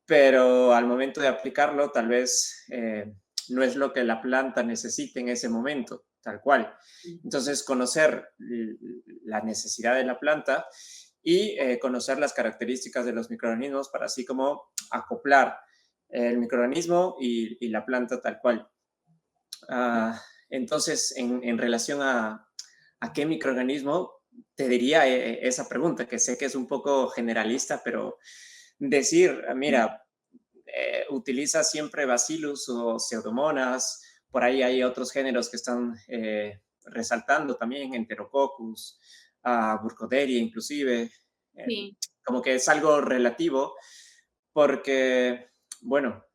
pero al momento de aplicarlo tal vez no es lo que la planta necesite en ese momento, tal cual. Entonces, conocer la necesidad de la planta y conocer las características de los microorganismos para así como acoplar el microorganismo y la planta tal cual. Entonces, en relación a qué microorganismo, te diría esa pregunta, que sé que es un poco generalista, pero decir, mira, utiliza siempre Bacillus o Pseudomonas, por ahí hay otros géneros que están resaltando también, Enterococcus, Burkholderia inclusive, eh, Sí. como que es algo relativo, porque, bueno,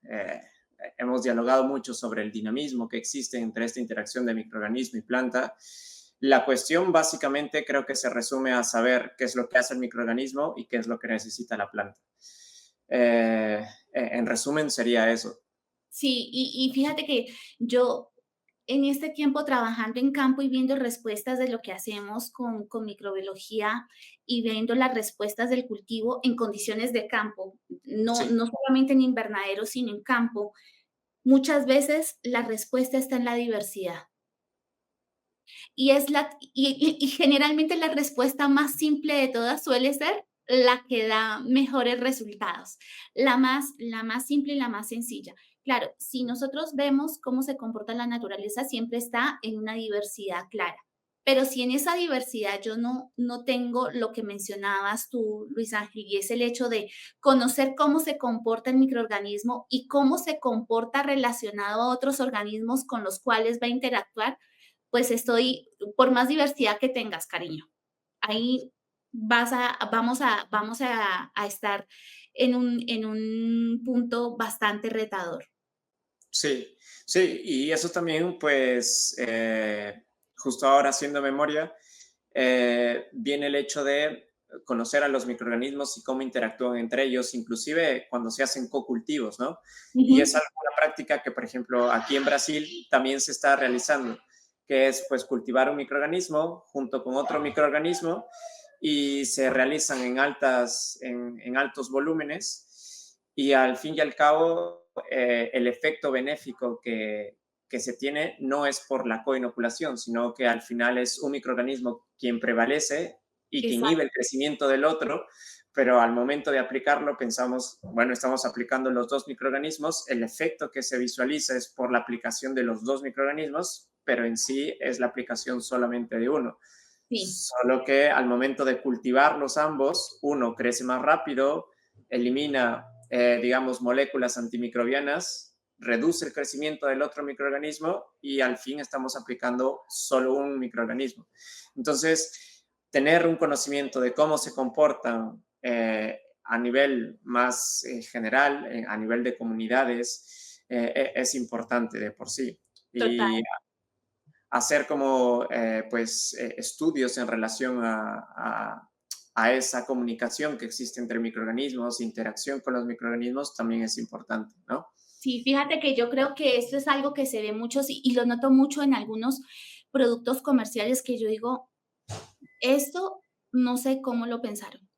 hemos dialogado mucho sobre el dinamismo que existe entre esta interacción de microorganismo y planta. La cuestión básicamente creo que se resume a saber qué es lo que hace el microorganismo y qué es lo que necesita la planta. En resumen sería eso. Sí, y fíjate que yo en este tiempo trabajando en campo y viendo respuestas de lo que hacemos con microbiología y viendo las respuestas del cultivo en condiciones de campo, no, Sí, no solamente en invernadero, sino en campo, muchas veces la respuesta está en la diversidad. Y generalmente la respuesta más simple de todas suele ser la que da mejores resultados, la más simple y la más sencilla. Claro, si nosotros vemos cómo se comporta la naturaleza, siempre está en una diversidad clara. Pero si en esa diversidad yo no tengo lo que mencionabas tú, Luis Ángel, y es el hecho de conocer cómo se comporta el microorganismo y cómo se comporta relacionado a otros organismos con los cuales va a interactuar, pues por más diversidad que tengas, cariño, ahí vamos a estar en un punto bastante retador. sí, sí, y eso también, pues, justo ahora haciendo memoria, viene el hecho de conocer a los microorganismos y cómo interactúan entre ellos, inclusive cuando se hacen co-cultivos, ¿no? Y es Ujú. algo, una práctica que, por ejemplo, aquí en Brasil también se está realizando, que es pues cultivar un microorganismo junto con otro microorganismo y se realizan en altos volúmenes y al fin y al cabo el efecto benéfico que se tiene no es por la coinoculación, sino que al final es un microorganismo quien prevalece y que inhibe Exacto, el crecimiento del otro, pero al momento de aplicarlo pensamos, bueno, estamos aplicando los dos microorganismos, el efecto que se visualiza es por la aplicación de los dos microorganismos, pero en sí es la aplicación solamente de uno. sí, Solo que al momento de cultivarlos ambos, uno crece más rápido, elimina, digamos, moléculas antimicrobianas, reduce el crecimiento del otro microorganismo y al fin estamos aplicando solo un microorganismo. Entonces, tener un conocimiento de cómo se comportan a nivel más general, a nivel de comunidades, es importante de por sí. Y total. hacer como pues estudios en relación a esa comunicación que existe entre microorganismos, interacción con los microorganismos también es importante, ¿no? Sí, fíjate que yo creo que esto es algo que se ve mucho y lo noto mucho en algunos productos comerciales que yo digo, esto no sé cómo lo pensaron,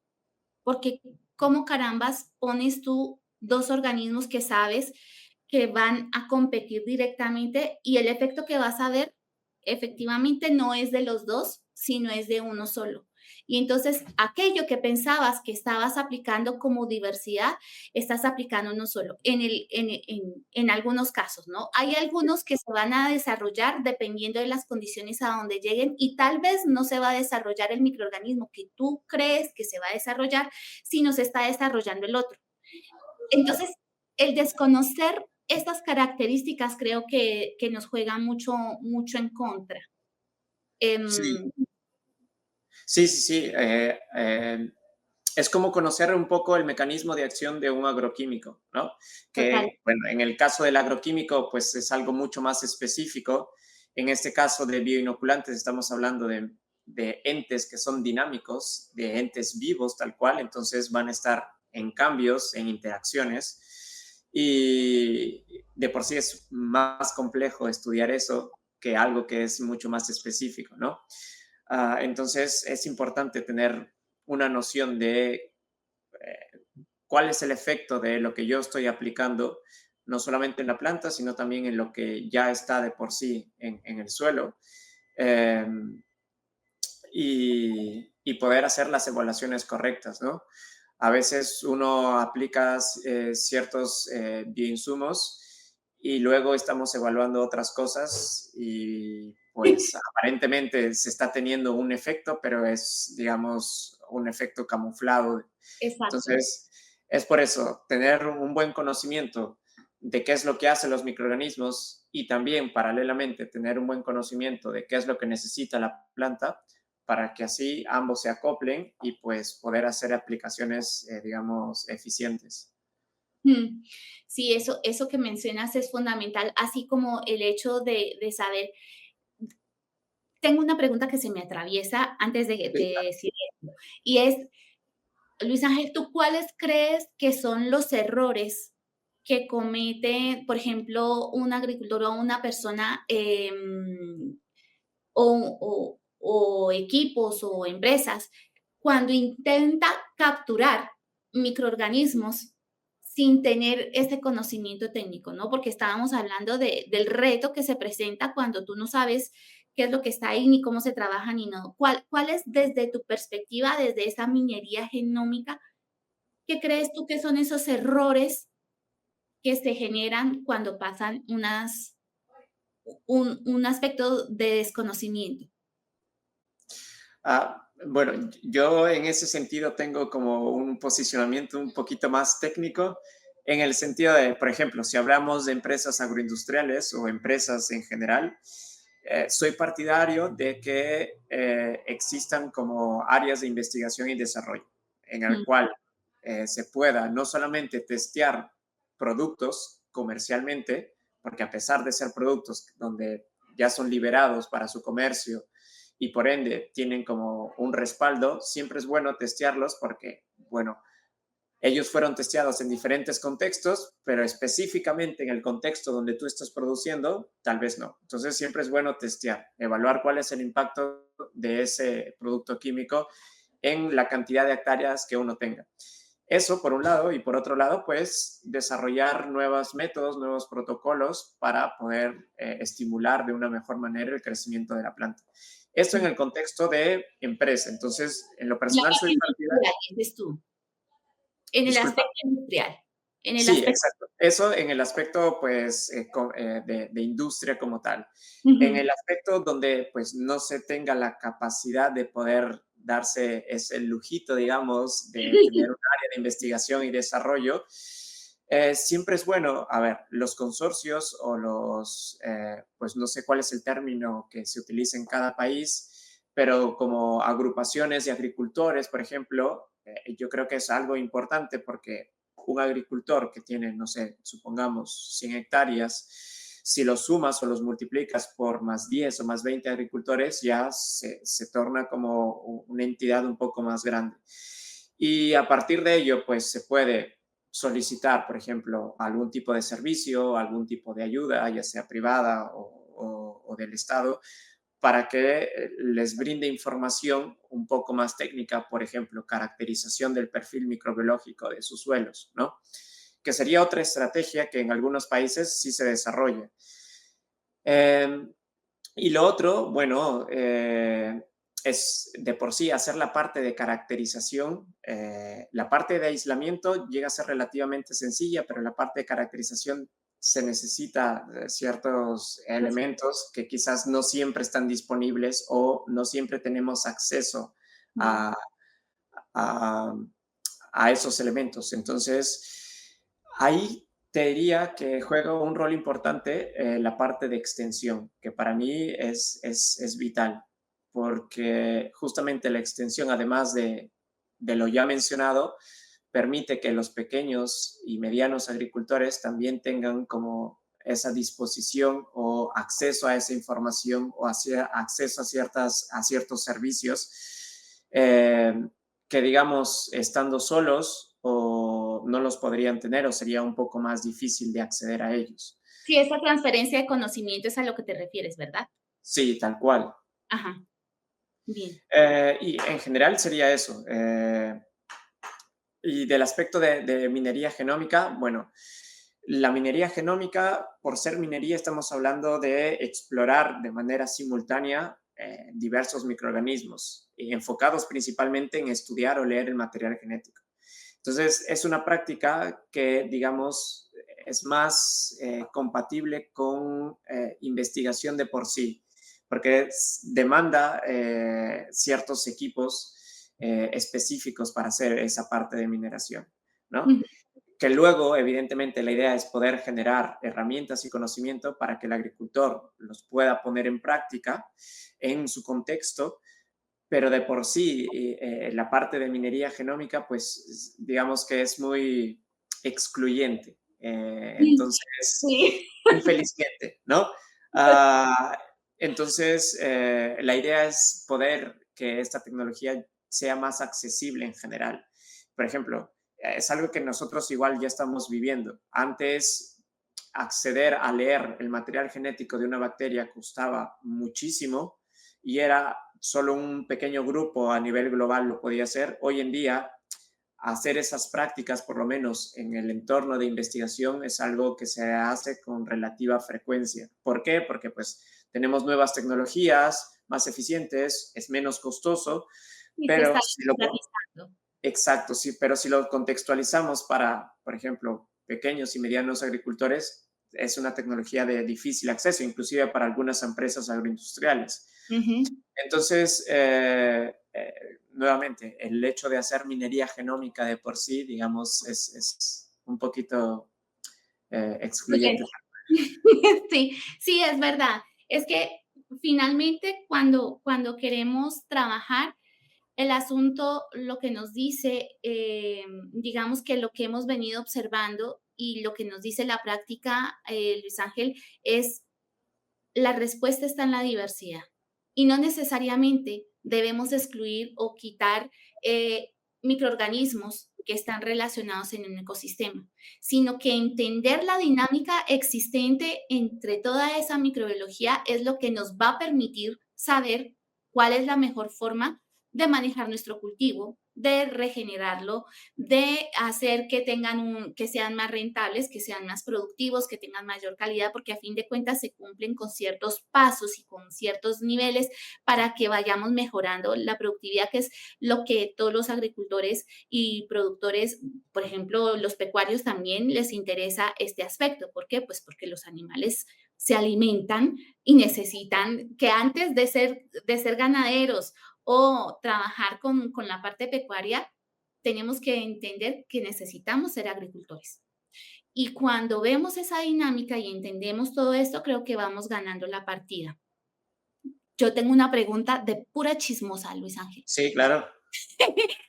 porque cómo carambas pones tú 2 organismos que sabes que van a competir directamente y el efecto que vas a ver efectivamente no es de los 2 sino es de uno solo. Y entonces aquello que pensabas que estabas aplicando como diversidad, estás aplicando uno solo, en algunos casos, ¿no? Hay algunos que se van a desarrollar dependiendo de las condiciones a donde lleguen y tal vez no se va a desarrollar el microorganismo que tú crees que se va a desarrollar, sino se está desarrollando el otro. Entonces, el desconocer estas características creo que nos juega mucho, mucho en contra. Sí, Em, sí, sí, sí. Es como conocer un poco el mecanismo de acción de un agroquímico, ¿no? Total, Que, bueno, en el caso del agroquímico, pues es algo mucho más específico. En este caso de bioinoculantes, estamos hablando de entes que son dinámicos, de entes vivos tal cual, entonces van a estar en cambios, en interacciones, y de por sí es más complejo estudiar eso que algo que es mucho más específico, ¿no? Entonces es importante tener una noción de cuál es el efecto de lo que yo estoy aplicando, no solamente en la planta, sino también en lo que ya está de por sí en el suelo, eh, y poder hacer las evaluaciones correctas, ¿no? A veces uno aplica ciertos bioinsumos y luego estamos evaluando otras cosas y pues aparentemente se está teniendo un efecto, pero es, digamos, un efecto camuflado. exacto. Entonces, es por eso, tener un buen conocimiento de qué es lo que hacen los microorganismos y también paralelamente tener un buen conocimiento de qué es lo que necesita la planta para que así ambos se acoplen y pues poder hacer aplicaciones, digamos, eficientes. Mm. Sí, eso que mencionas es fundamental, así como el hecho de saber. Tengo una pregunta que se me atraviesa antes Sí, de decir esto, y es, Luis Ángel, ¿tú cuáles crees que son los errores que comete, por ejemplo, un agricultor o una persona o equipos o empresas cuando intenta capturar microorganismos sin tener ese conocimiento técnico, ¿no? Porque estábamos hablando del reto que se presenta cuando tú no sabes qué es lo que está ahí, ni cómo se trabaja, ni no. ¿Cuál es desde tu perspectiva, desde esa minería genómica, qué crees tú que son esos errores que se generan cuando pasan un aspecto de desconocimiento? Bueno, yo en ese sentido tengo como un posicionamiento un poquito más técnico en el sentido de, por ejemplo, si hablamos de empresas agroindustriales o empresas en general, soy partidario de que existan como áreas de investigación y desarrollo en el Mm, cual se pueda no solamente testear productos comercialmente, porque a pesar de ser productos donde ya son liberados para su comercio y por ende tienen como un respaldo, siempre es bueno testearlos porque, bueno, ellos fueron testeados en diferentes contextos, pero específicamente en el contexto donde tú estás produciendo, tal vez no. Entonces siempre es bueno testear, evaluar cuál es el impacto de ese producto químico en la cantidad de hectáreas que uno tenga. Eso por un lado, y por otro lado, pues desarrollar nuevos métodos, nuevos protocolos para poder estimular de una mejor manera el crecimiento de la planta. Esto en mm. el contexto de empresa. Entonces, en lo La personal parte soy partidario. industrial, dices tú, en el Disculpa. aspecto industrial, en el Sí, aspecto. exacto. Eso en el aspecto, pues, de industria como tal. En Ujú. el aspecto donde, pues, no se tenga la capacidad de poder darse ese lujito, digamos, de tener un área de investigación y desarrollo, siempre es bueno, a ver, los consorcios o los, pues, no sé cuál es el término que se utiliza en cada país, pero como agrupaciones de agricultores, por ejemplo, yo creo que es algo importante porque un agricultor que tiene, no sé, supongamos 100 hectáreas, si los sumas o los multiplicas por más 10 o más 20 agricultores, ya se torna como una entidad un poco más grande. Y a partir de ello, pues se puede solicitar, por ejemplo, algún tipo de servicio, algún tipo de ayuda, ya sea privada o del Estado, para que les brinde información un poco más técnica, por ejemplo, caracterización del perfil microbiológico de sus suelos, ¿no? Que sería otra estrategia que en algunos países sí se desarrolla. Eh, y lo otro, bueno, es de por sí hacer la parte de caracterización. La parte de aislamiento llega a ser relativamente sencilla, pero la parte de caracterización se necesita ciertos Pues, elementos que quizás no siempre están disponibles o no siempre tenemos acceso mm, a, a, a esos elementos. Entonces, ahí te diría que juega un rol importante la parte de extensión, que para mí es vital, porque justamente la extensión, además de lo ya mencionado, permite que los pequeños y medianos agricultores también tengan como esa disposición o acceso a esa información o hacia, acceso a ciertos servicios que, digamos, estando solos o no los podrían tener o sería un poco más difícil de acceder a ellos. sí, esa transferencia de conocimiento es a lo que te refieres, ¿verdad? Sí, tal cual. Ajá, bien. Y en general sería eso. Y del aspecto de minería genómica, bueno, la minería genómica, por ser minería, estamos hablando de explorar de manera simultánea diversos microorganismos, y enfocados principalmente en estudiar o leer el material genético. Entonces, es una práctica que, digamos, es más compatible con investigación de por sí, porque demanda ciertos equipos específicos para hacer esa parte de mineración, ¿no? Ujú. Que luego, evidentemente, la idea es poder generar herramientas y conocimiento para que el agricultor los pueda poner en práctica en su contexto, pero de por sí la parte de minería genómica, pues digamos que es muy excluyente. Sí, Entonces, sí. infelizmente, ¿no? Ah, entonces, la idea es poder que esta tecnología sea más accesible en general. Por ejemplo, es algo que nosotros igual ya estamos viviendo. Antes, acceder a leer el material genético de una bacteria costaba muchísimo y era solo un pequeño grupo a nivel global lo podía hacer. Hoy en día, hacer esas prácticas, por lo menos en el entorno de investigación, es algo que se hace con relativa frecuencia. ¿Por qué? Porque pues tenemos nuevas tecnologías más eficientes, es menos costoso, Y se está pero si lo, democratizando. exacto, sí, pero si lo contextualizamos para, por ejemplo, pequeños y medianos agricultores, es una tecnología de difícil acceso, inclusive para algunas empresas agroindustriales. Ujú. Entonces, nuevamente, el hecho de hacer minería genómica de por sí, digamos, es un poquito excluyente. Sí, sí, es verdad. Es que finalmente cuando queremos trabajar, el asunto lo que nos dice, digamos que lo que hemos venido observando y lo que nos dice la práctica, Luis Ángel, es la respuesta está en la diversidad y no necesariamente debemos excluir o quitar microorganismos que están relacionados en un ecosistema, sino que entender la dinámica existente entre toda esa microbiología es lo que nos va a permitir saber cuál es la mejor forma de manejar nuestro cultivo, de regenerarlo, de hacer que que sean más rentables, que sean más productivos, que tengan mayor calidad, porque a fin de cuentas se cumplen con ciertos pasos y con ciertos niveles para que vayamos mejorando la productividad, que es lo que todos los agricultores y productores, por ejemplo, los pecuarios también les interesa este aspecto. ¿Por qué? Pues porque los animales se alimentan y necesitan que antes de ser ganaderos o trabajar con la parte pecuaria, tenemos que entender que necesitamos ser agricultores. Y cuando vemos esa dinámica y entendemos todo esto, creo que vamos ganando la partida. Yo tengo una pregunta de pura chismosa, Luis Ángel. Sí, claro.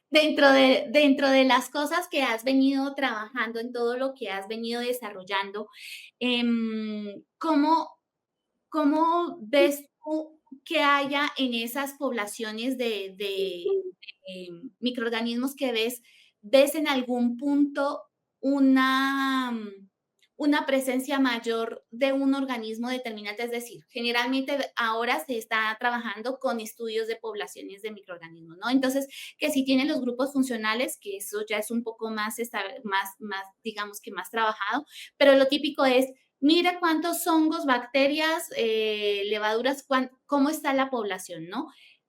Dentro de las cosas que has venido trabajando, en todo lo que has venido desarrollando, ¿cómo, ¿cómo ves tú que haya en esas poblaciones microorganismos que ves? ¿Ves en algún punto una, una presencia mayor de un organismo determinante? Es decir, generalmente ahora se está trabajando con estudios de poblaciones de microorganismos, ¿no? Entonces, que si tienen los grupos funcionales, que eso ya es un poco más, digamos que más trabajado, pero lo típico es mira cuántos hongos, bacterias, levaduras, cómo está la población, ¿no?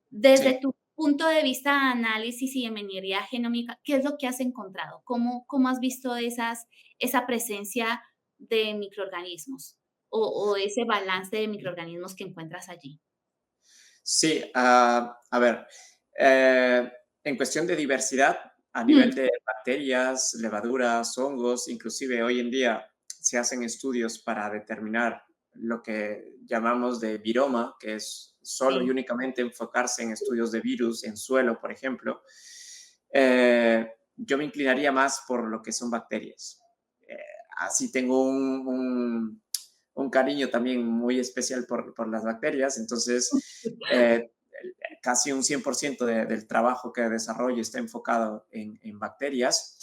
Desde Sí. tu punto de vista de análisis y de minería genómica, ¿qué es lo que has encontrado? ¿Cómo has visto esa presencia de microorganismos o ese balance de microorganismos que encuentras allí? Sí, a ver, en cuestión de diversidad, a Mm, nivel de bacterias, levaduras, hongos, inclusive hoy en día se hacen estudios para determinar lo que llamamos de viroma, que es solo y sí. únicamente enfocarse en estudios de virus en suelo, por ejemplo. Yo me inclinaría más por lo que son bacterias. Eh, Así tengo un cariño también muy especial por las bacterias, entonces casi un 100% del trabajo que desarrollo está enfocado en bacterias,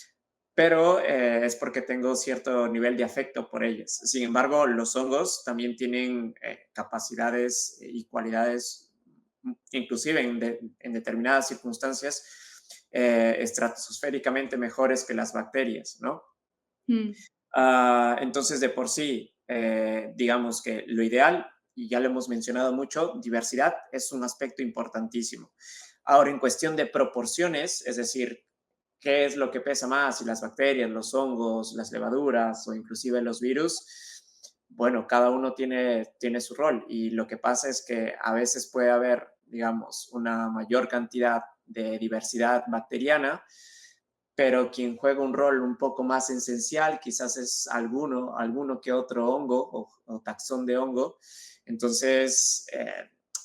pero es porque tengo cierto nivel de afecto por ellas. Sin embargo, los hongos también tienen capacidades y cualidades, inclusive en determinadas circunstancias, estratosféricamente mejores que las bacterias, ¿no? Mm, Entonces, de por sí, digamos que lo ideal, y ya lo hemos mencionado mucho, diversidad es un aspecto importantísimo. Ahora, en cuestión de proporciones, es decir, qué es lo que pesa más, si las bacterias, los hongos, las levaduras o inclusive los virus, bueno, cada uno tiene su rol y lo que pasa es que a veces puede haber, digamos, una mayor cantidad de diversidad bacteriana, pero quien juega un rol un poco más esencial quizás es alguno que otro hongo o taxón de hongo. Entonces,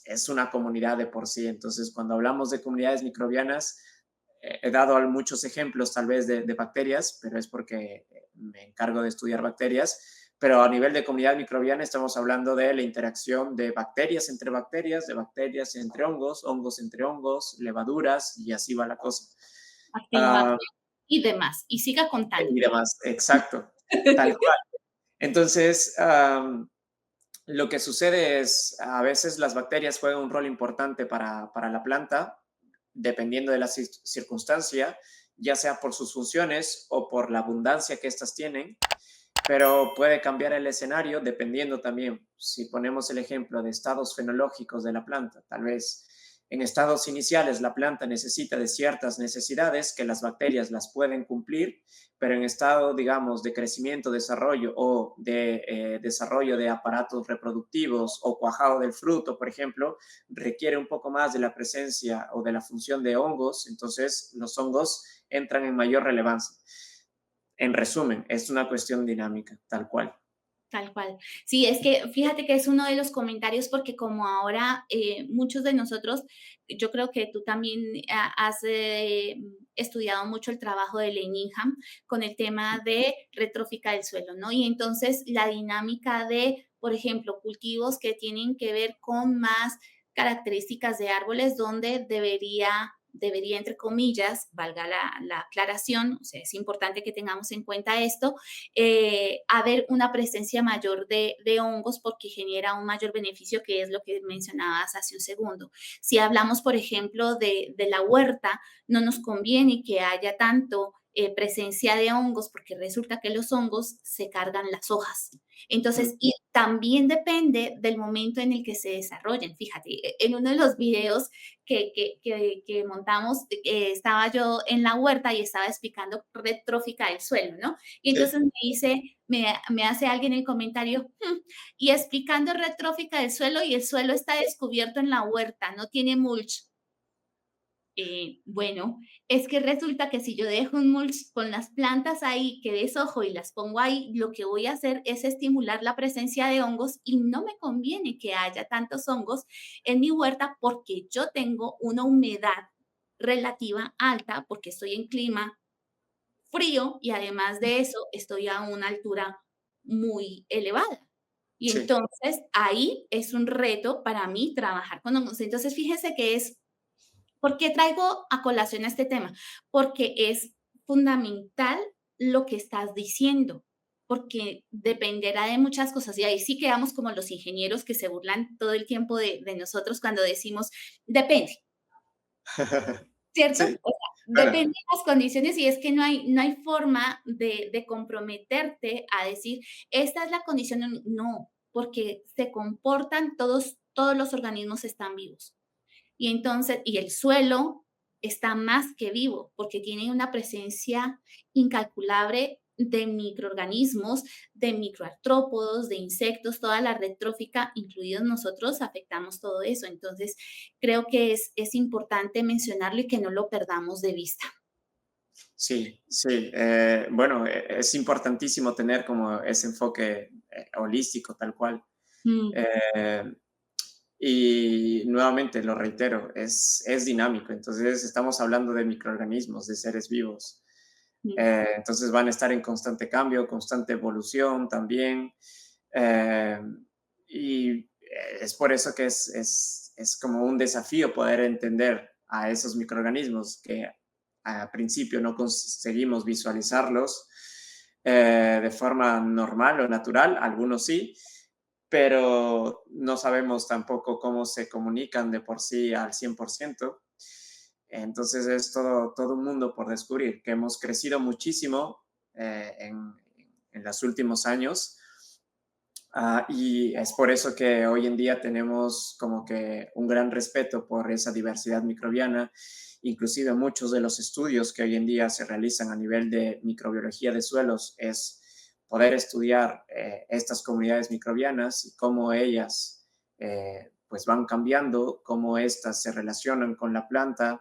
es una comunidad de por sí. Entonces, cuando hablamos de comunidades microbianas, he dado muchos ejemplos tal vez de bacterias, pero es porque me encargo de estudiar bacterias. Pero a nivel de comunidad microbiana estamos hablando de la interacción de bacterias entre bacterias, de bacterias entre hongos, hongos entre hongos, levaduras y así va la cosa. actinobacterias. Uh, y demás. Y siga contando. Y demás, exacto, tal cual. Entonces, lo que sucede es, a veces las bacterias juegan un rol importante para la planta, dependiendo de la circunstancia, ya sea por sus funciones o por la abundancia que éstas tienen, pero puede cambiar el escenario dependiendo también, si ponemos el ejemplo de estados fenológicos de la planta, tal vez en estados iniciales la planta necesita de ciertas necesidades que las bacterias las pueden cumplir, pero en estado, digamos, de crecimiento, desarrollo o de desarrollo de aparatos reproductivos o cuajado del fruto, por ejemplo, requiere un poco más de la presencia o de la función de hongos, entonces los hongos entran en mayor relevancia. En resumen, es una cuestión dinámica, tal cual. Tal cual. Sí, es que fíjate que es uno de los comentarios porque como ahora muchos de nosotros, yo creo que tú también has estudiado mucho el trabajo de Leningham con el tema de retrófica del suelo, ¿no? Y entonces la dinámica de, por ejemplo, cultivos que tienen que ver con más características de árboles donde debería, entre comillas, valga la aclaración, o sea, es importante que tengamos en cuenta esto, haber una presencia mayor de hongos porque genera un mayor beneficio, que es lo que mencionabas hace un segundo. Si hablamos, por ejemplo, de la huerta, no nos conviene que haya tanto presencia de hongos porque resulta que los hongos se cargan las hojas. Entonces, y también depende del momento en el que se desarrollen. Fíjate, en uno de los videos que montamos, estaba yo en la huerta y estaba explicando retrófica del suelo, ¿no? Y Sí. entonces me hace alguien el comentario, y explicando retrófica del suelo y el suelo está descubierto en la huerta, no tiene mulch. Bueno, es que resulta que si yo dejo un mulch con las plantas ahí que deshojo y las pongo ahí, lo que voy a hacer es estimular la presencia de hongos y no me conviene que haya tantos hongos en mi huerta porque yo tengo una humedad relativa alta porque estoy en clima frío y además de eso estoy a una altura muy elevada. Y Sí, entonces ahí es un reto para mí trabajar con hongos. Entonces fíjese que es, ¿por qué traigo a colación este tema? Porque es fundamental lo que estás diciendo, porque dependerá de muchas cosas. Y ahí sí quedamos como los ingenieros que se burlan todo el tiempo de nosotros cuando decimos, depende. ¿Cierto? sí, O sea, claro, depende de las condiciones y es que no hay forma de comprometerte a decir, esta es la condición, no, porque se comportan todos los organismos están vivos. Y entonces, y el suelo está más que vivo, porque tiene una presencia incalculable de microorganismos, de microartrópodos, de insectos, toda la red trófica, incluidos nosotros, afectamos todo eso. Entonces, creo que es importante mencionarlo y que no lo perdamos de vista. sí, sí. Bueno, es importantísimo tener como ese enfoque holístico, tal cual. Mm, Eh, y nuevamente, lo reitero, es dinámico. Entonces, estamos hablando de microorganismos, de seres vivos. mm. Entonces, van a estar en constante cambio, constante evolución también. Eh, y es por eso que es como un desafío poder entender a esos microorganismos que a principio no conseguimos visualizarlos de forma normal o natural, algunos sí, pero no sabemos tampoco cómo se comunican de por sí al 100%. Entonces es todo un mundo por descubrir, que hemos crecido muchísimo en los últimos años. Y es por eso que hoy en día tenemos como que un gran respeto por esa diversidad microbiana. Inclusive muchos de los estudios que hoy en día se realizan a nivel de microbiología de suelos es poder estudiar estas comunidades microbianas y cómo ellas pues van cambiando, cómo estas se relacionan con la planta,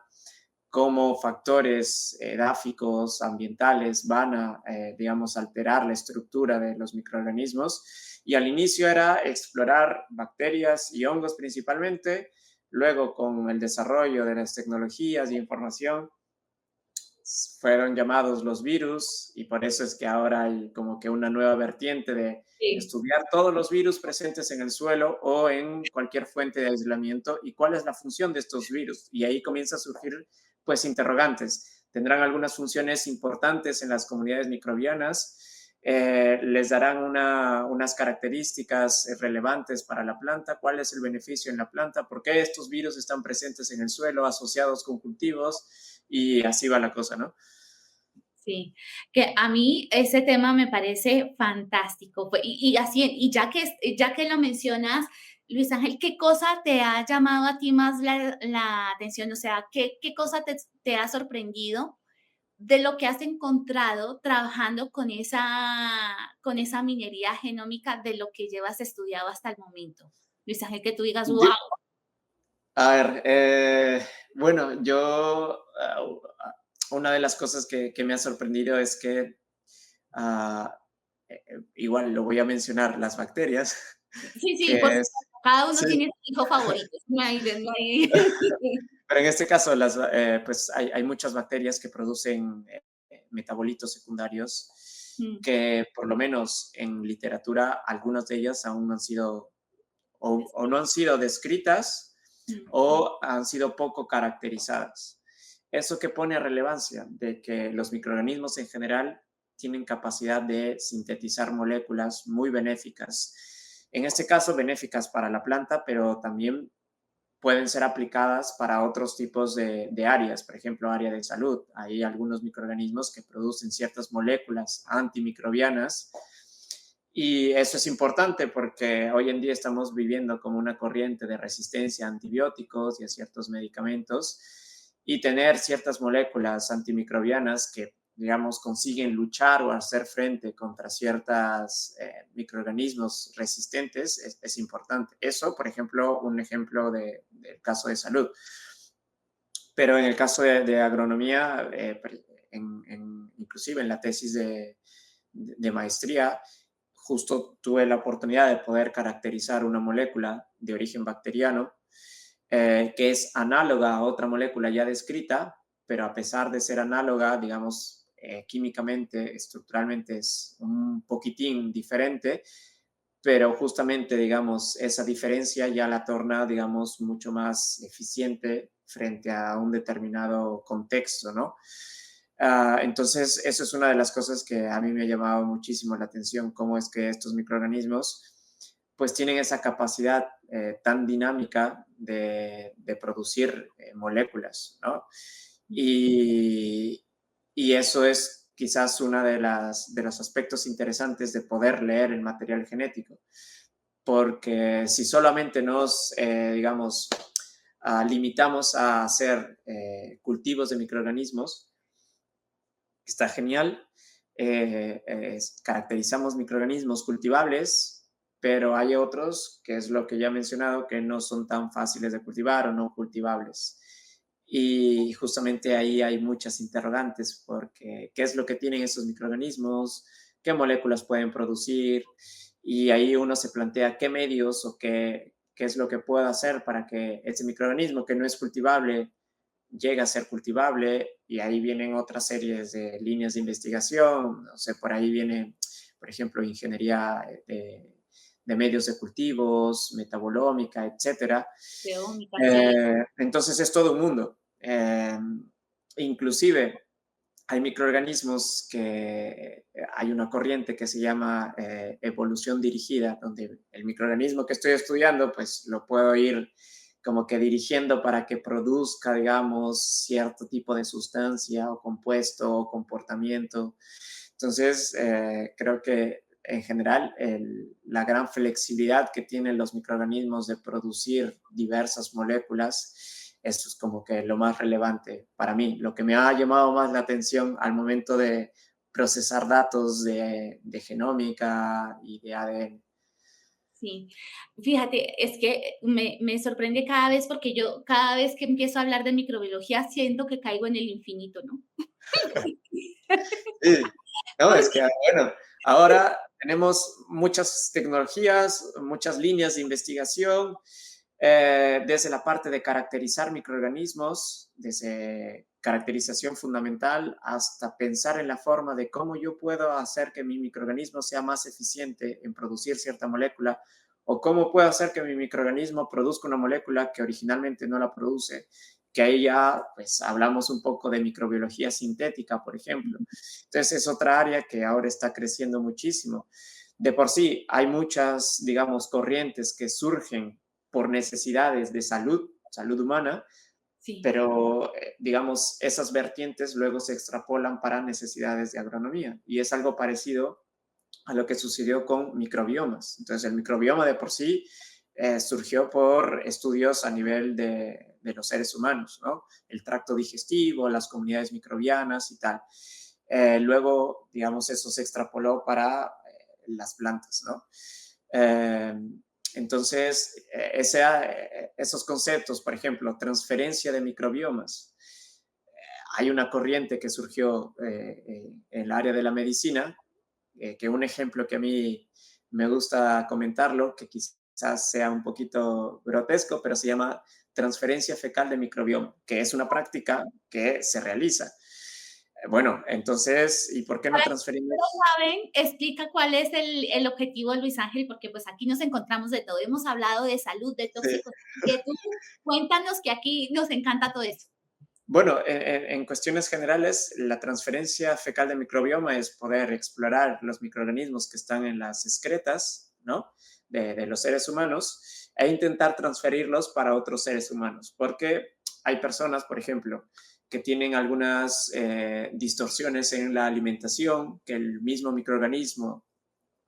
cómo factores edáficos, ambientales van a, digamos, alterar la estructura de los microorganismos. Y al inicio era explorar bacterias y hongos principalmente, luego con el desarrollo de las tecnologías y información fueron llamados los virus y por eso es que ahora hay como que una nueva vertiente de Sí. estudiar todos los virus presentes en el suelo o en cualquier fuente de aislamiento y cuál es la función de estos virus. Y ahí comienza a surgir pues interrogantes. tendrán algunas funciones importantes en las comunidades microbianas, les darán unas características relevantes para la planta, cuál es el beneficio en la planta, por qué estos virus están presentes en el suelo asociados con cultivos, y así va la cosa, ¿no? Sí, que a mí ese tema me parece fantástico. Y así, ya que lo mencionas, Luis Ángel, ¿qué cosa te ha llamado a ti más la atención? O sea, ¿qué cosa te ha sorprendido de lo que has encontrado trabajando con esa minería genómica de lo que llevas estudiado hasta el momento? Luis Ángel, que tú digas, wow. A ver, bueno, una de las cosas que me ha sorprendido es que, ah, igual lo voy a mencionar, las bacterias, Sí, sí, por que es, supuesto, cada uno sí, tiene su hijo favorito. No hay, no hay. pero en este caso, pues hay muchas bacterias que producen metabolitos secundarios Mm, que por lo menos en literatura, algunas de ellas aún no han sido o no han sido descritas mm. o han sido poco caracterizadas. Eso que pone a relevancia de que los microorganismos en general tienen capacidad de sintetizar moléculas muy benéficas. En este caso, benéficas para la planta, pero también pueden ser aplicadas para otros tipos de áreas, por ejemplo, área de salud. Hay algunos microorganismos que producen ciertas moléculas antimicrobianas y eso es importante porque hoy en día estamos viviendo como una corriente de resistencia a antibióticos y a ciertos medicamentos y tener ciertas moléculas antimicrobianas que, digamos, consiguen luchar o hacer frente contra ciertos microorganismos resistentes es importante. Eso, por ejemplo, un ejemplo del caso de salud. Pero en el caso de agronomía, inclusive en la tesis de maestría, justo tuve la oportunidad de poder caracterizar una molécula de origen bacteriano que es análoga a otra molécula ya descrita, pero a pesar de ser análoga, digamos, químicamente, estructuralmente es un poquitín diferente, pero justamente, digamos, esa diferencia ya la torna, digamos, mucho más eficiente frente a un determinado contexto, ¿no? Entonces, eso es una de las cosas que a mí me ha llamado muchísimo la atención, cómo es que estos microorganismos pues tienen esa capacidad tan dinámica de producir moléculas, ¿no? Y, y eso es quizás uno de los aspectos interesantes de poder leer el material genético, porque si solamente nos, digamos, limitamos a hacer cultivos de microorganismos, está genial, caracterizamos microorganismos cultivables, pero hay otros, que es lo que ya he mencionado, que no son tan fáciles de cultivar o no cultivables. Y justamente ahí hay muchas interrogantes, porque ¿qué es lo que tienen esos microorganismos? ¿Qué moléculas pueden producir? Y ahí uno se plantea qué medios o qué es lo que puedo hacer para que ese microorganismo que no es cultivable llega a ser cultivable, y ahí vienen otras series de líneas de investigación, no sé, por ahí viene, por ejemplo, ingeniería de medios de cultivos, metabolómica, etcétera. Geómica, sí. Entonces es todo un mundo. Inclusive hay microorganismos que hay una corriente que se llama evolución dirigida, donde el microorganismo que estoy estudiando, pues lo puedo ir como que dirigiendo para que produzca, digamos, cierto tipo de sustancia o compuesto o comportamiento. Entonces, creo que en general la gran flexibilidad que tienen los microorganismos de producir diversas moléculas, eso es como que lo más relevante para mí. Lo que me ha llamado más la atención al momento de procesar datos de genómica y de ADN. Sí, fíjate, es que me sorprende cada vez porque yo cada vez que empiezo a hablar de microbiología siento que caigo en el infinito, ¿no? Sí, no, es que, Porque bueno, ahora tenemos muchas tecnologías, muchas líneas de investigación, desde la parte de caracterizar microorganismos, desde caracterización fundamental, hasta pensar en la forma de cómo yo puedo hacer que mi microorganismo sea más eficiente en producir cierta molécula, o cómo puedo hacer que mi microorganismo produzca una molécula que originalmente no la produce. que ahí ya pues hablamos un poco de microbiología sintética, por ejemplo. Entonces es otra área que ahora está creciendo muchísimo. De por sí hay muchas, digamos, corrientes que surgen por necesidades de salud, salud humana, Sí. pero digamos, esas vertientes luego se extrapolan para necesidades de agronomía y es algo parecido a lo que sucedió con microbiomas. Entonces, el microbioma de por sí surgió por estudios a nivel de los seres humanos, ¿no? El tracto digestivo, las comunidades microbianas y tal. Luego, digamos, eso se extrapoló para las plantas, ¿no? Eh, entonces, esos conceptos, por ejemplo, transferencia de microbiomas, hay una corriente que surgió en el área de la medicina, que un ejemplo que a mí me gusta comentarlo, que quizás sea un poquito grotesco, pero se llama transferencia fecal de microbioma, que es una práctica que se realiza. Bueno, entonces, ¿y por qué no Para quienes no lo transferimos? saben, explica cuál es el objetivo de Luis Ángel, porque pues aquí nos encontramos de todo. Hemos hablado de salud, de Sí. tóxicos, que tú cuéntanos que aquí nos encanta todo eso. Bueno, en cuestiones generales, la transferencia fecal de microbioma es poder explorar los microorganismos que están en las excretas, ¿no? De los seres humanos e intentar transferirlos para otros seres humanos. Porque hay personas, por ejemplo, que tienen algunas distorsiones en la alimentación, que el mismo microorganismo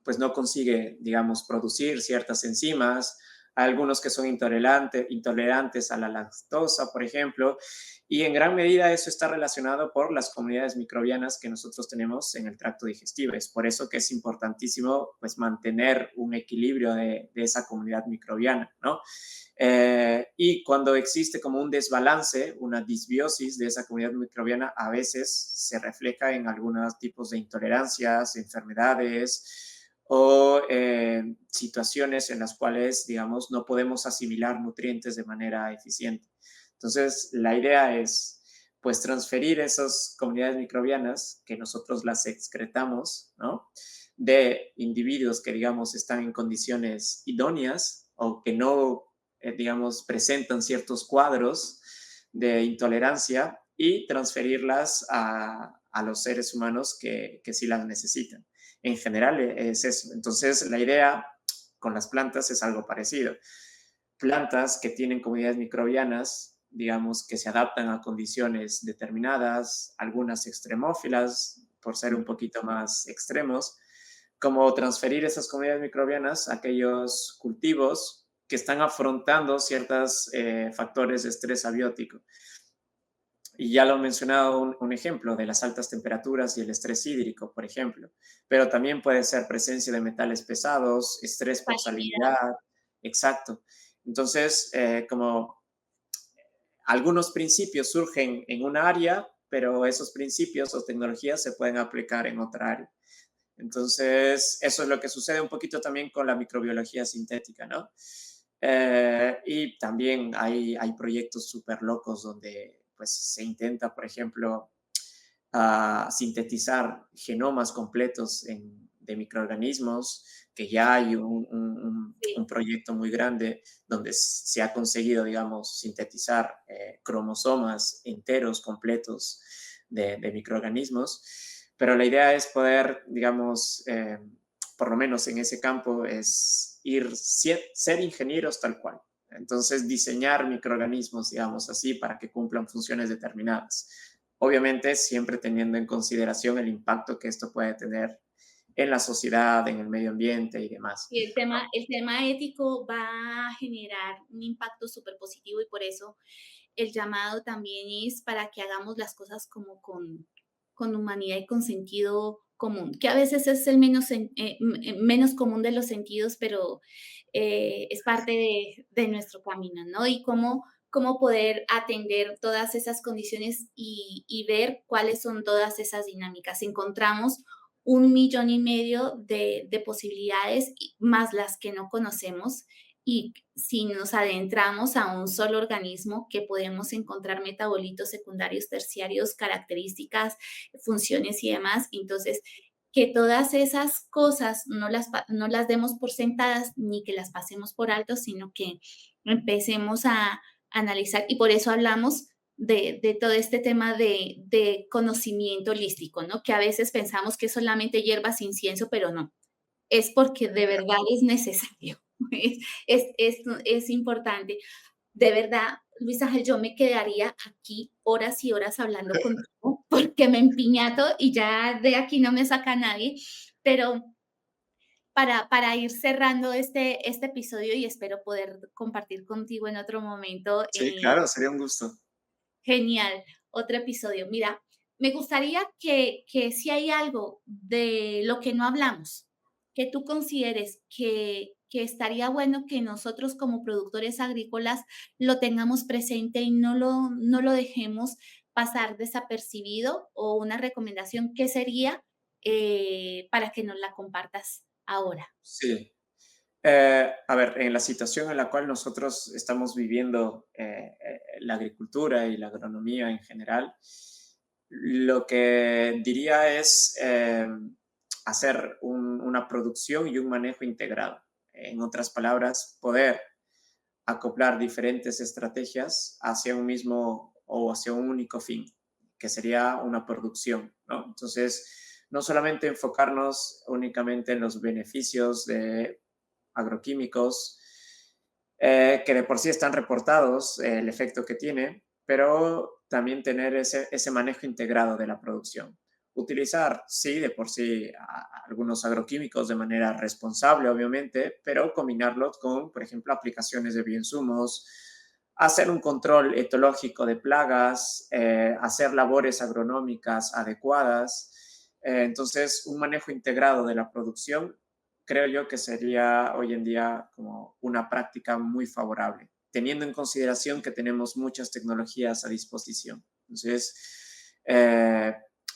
pues no consigue, digamos, producir ciertas enzimas, hay algunos que son intolerantes a la lactosa, por ejemplo, y en gran medida eso está relacionado por las comunidades microbianas que nosotros tenemos en el tracto digestivo. Es por eso que es importantísimo pues, mantener un equilibrio de esa comunidad microbiana, ¿no? Y cuando existe como un desbalance, una disbiosis de esa comunidad microbiana, a veces se refleja en algunos tipos de intolerancias, enfermedades, o situaciones en las cuales, digamos, no podemos asimilar nutrientes de manera eficiente. Entonces, la idea es, pues, transferir esas comunidades microbianas que nosotros las excretamos, ¿no? De individuos que, digamos, están en condiciones idóneas o que no, digamos, presentan ciertos cuadros de intolerancia y transferirlas a los seres humanos que sí las necesitan. En general es eso. Entonces, la idea con las plantas es algo parecido. Plantas que tienen comunidades microbianas, digamos, que se adaptan a condiciones determinadas, algunas extremófilas, por ser un poquito más extremos, como transferir esas comunidades microbianas a aquellos cultivos que están afrontando ciertos factores de estrés abiótico. Y ya lo he mencionado un ejemplo de las altas temperaturas y el estrés hídrico, por ejemplo, pero también puede ser presencia de metales pesados, estrés por Salinidad. salinidad, exacto. Entonces, como algunos principios surgen en una área, pero esos principios o tecnologías se pueden aplicar en otra área. Entonces, eso es lo que sucede un poquito también con la microbiología sintética, ¿no? Y también hay proyectos súper locos donde pues, se intenta, por ejemplo, sintetizar genomas completos de microorganismos, que ya hay un Sí. proyecto muy grande donde se ha conseguido, digamos, sintetizar cromosomas enteros completos de microorganismos, pero la idea es poder, digamos, por lo menos en ese campo, es ser ingenieros tal cual. Entonces, diseñar microorganismos, digamos así, para que cumplan funciones determinadas. Obviamente, siempre teniendo en consideración el impacto que esto puede tener en la sociedad, en el medio ambiente y demás. Y el tema ético va a generar un impacto súper positivo y por eso el llamado también es para que hagamos las cosas como con humanidad y con sentido común, que a veces es el menos común de los sentidos, pero es parte de nuestro camino, ¿no? Y cómo poder atender todas esas condiciones y ver cuáles son todas esas dinámicas. Encontramos 1,5 millones de posibilidades, más las que no conocemos, y si nos adentramos a un solo organismo, que podemos encontrar metabolitos secundarios, terciarios, características, funciones y demás. Entonces, que todas esas cosas no las demos por sentadas ni que las pasemos por alto, sino que empecemos a analizar. Y por eso hablamos de todo este tema de conocimiento holístico, ¿no? Que a veces pensamos que es solamente hierbas, incienso, pero no, es porque de verdad es necesario, es importante. De verdad, Luis Ángel, yo me quedaría aquí horas y horas hablando contigo porque me empiñato y ya de aquí no me saca nadie, pero para ir cerrando este episodio y espero poder compartir contigo en otro momento, Sí, claro, sería un gusto. genial, otro episodio. Mira, me gustaría que si hay algo de lo que no hablamos, que tú consideres que estaría bueno que nosotros como productores agrícolas lo tengamos presente y no lo dejemos pasar desapercibido o una recomendación, ¿qué sería para que nos la compartas ahora? Sí. A ver, en la situación en la cual nosotros estamos viviendo, la agricultura y la agronomía en general, lo que diría es hacer una producción y un manejo integrado. En otras palabras, poder acoplar diferentes estrategias hacia un mismo o hacia un único fin, que sería una producción, ¿no? Entonces, no solamente enfocarnos únicamente en los beneficios de agroquímicos, que de por sí están reportados, el efecto que tiene, pero también tener ese manejo integrado de la producción. Utilizar, sí, de por sí algunos agroquímicos de manera responsable, obviamente, pero combinarlos con, por ejemplo, aplicaciones de bioinsumos, hacer un control etológico de plagas, hacer labores agronómicas adecuadas. Entonces, un manejo integrado de la producción creo yo que sería hoy en día como una práctica muy favorable, teniendo en consideración que tenemos muchas tecnologías a disposición. Entonces,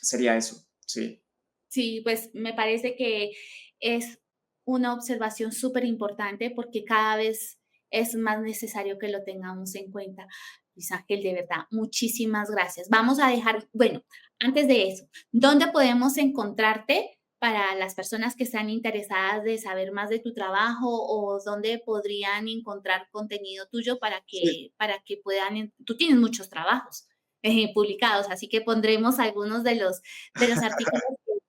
sería eso, sí. Sí, pues me parece que es una observación súper importante porque cada vez es más necesario que lo tengamos en cuenta. Luis Ángel, de verdad, muchísimas gracias. Vamos a dejar, bueno, antes de eso, ¿dónde podemos encontrarte para las personas que están interesadas de saber más de tu trabajo o dónde podrían encontrar contenido tuyo Sí. para que puedan, tú tienes muchos trabajos publicados, así que pondremos algunos de los artículos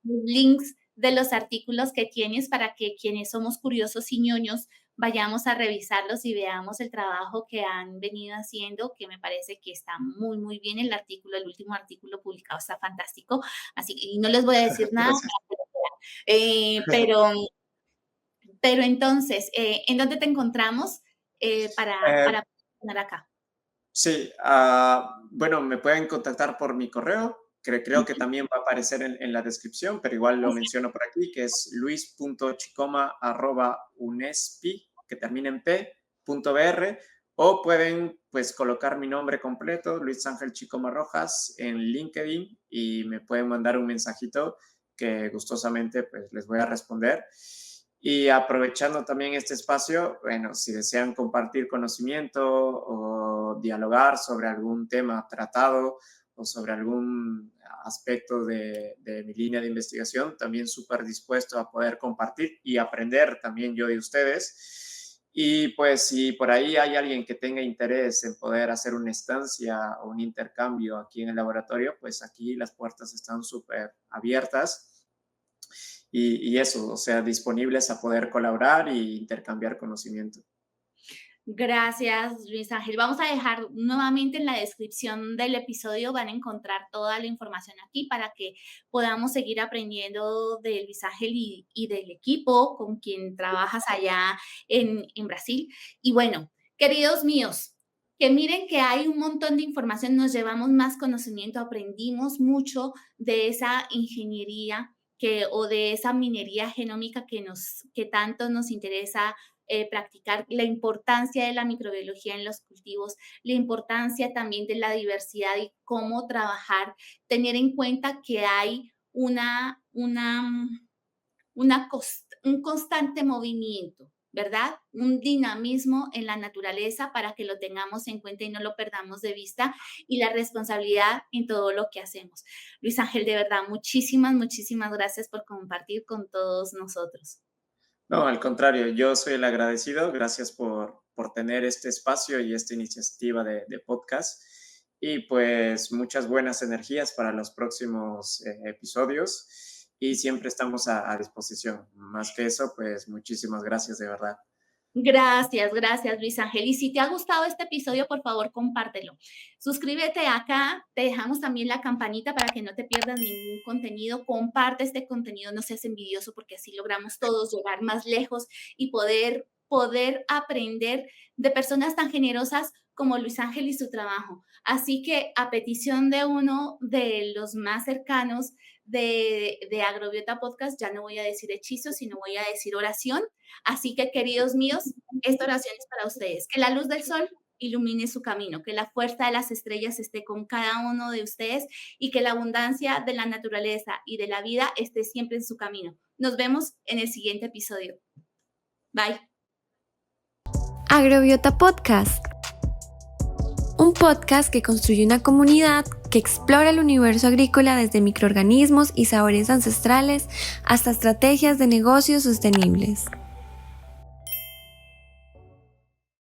links de los artículos que tienes para que quienes somos curiosos y ñoños vayamos a revisarlos y veamos el trabajo que han venido haciendo, que me parece que está muy, muy bien el artículo, el último artículo publicado está fantástico, así que y no les voy a decir nada Gracias. para que lo vean. Pero entonces, ¿en dónde te encontramos Eh, para poner acá? Sí, bueno, me pueden contactar por mi correo, que creo que también va a aparecer en la descripción, pero igual lo menciono por aquí, que es luis.chicoma@unespi, que termina en p.br, o pueden pues colocar mi nombre completo, Luis Ángel Chicoma Rojas, en LinkedIn y me pueden mandar un mensajito que gustosamente pues les voy a responder. Y aprovechando también este espacio, bueno, si desean compartir conocimiento o dialogar sobre algún tema tratado o sobre algún aspecto de mi línea de investigación, también súper dispuesto a poder compartir y aprender también yo de ustedes. Y pues si por ahí hay alguien que tenga interés en poder hacer una estancia o un intercambio aquí en el laboratorio, pues aquí las puertas están súper abiertas y eso, o sea, disponibles a poder colaborar e intercambiar conocimiento. Gracias, Luis Ángel. Vamos a dejar nuevamente en la descripción del episodio, van a encontrar toda la información aquí para que podamos seguir aprendiendo de Luis Ángel y del equipo con quien trabajas allá en Brasil. Y bueno, queridos míos, que miren que hay un montón de información, nos llevamos más conocimiento, aprendimos mucho de esa ingeniería o de esa minería genómica que tanto nos interesa practicar, la importancia de la microbiología en los cultivos, la importancia también de la diversidad y cómo trabajar, tener en cuenta que hay un constante movimiento, ¿verdad? Un dinamismo en la naturaleza para que lo tengamos en cuenta y no lo perdamos de vista y la responsabilidad en todo lo que hacemos. Luis Ángel, de verdad, muchísimas, muchísimas gracias por compartir con todos nosotros. No, al contrario, yo soy el agradecido. Gracias por tener este espacio y esta iniciativa de podcast. y pues muchas buenas energías para los próximos episodios y siempre estamos a disposición. Más que eso, pues muchísimas gracias de verdad. Gracias, gracias Luis Ángel. Y si te ha gustado este episodio, por favor, compártelo. Suscríbete acá, te dejamos también la campanita para que no te pierdas ningún contenido. Comparte este contenido, no seas envidioso porque así logramos todos llegar más lejos y poder aprender de personas tan generosas como Luis Ángel y su trabajo. Así que a petición de uno de los más cercanos de Agrobiota Podcast, ya no voy a decir hechizo, sino voy a decir oración. Así que, queridos míos, esta oración es para ustedes. Que la luz del sol ilumine su camino, que la fuerza de las estrellas esté con cada uno de ustedes y que la abundancia de la naturaleza y de la vida esté siempre en su camino. Nos vemos en el siguiente episodio. Bye. Agrobiota Podcast. Un podcast que construye una comunidad que explora el universo agrícola desde microorganismos y sabores ancestrales hasta estrategias de negocios sostenibles.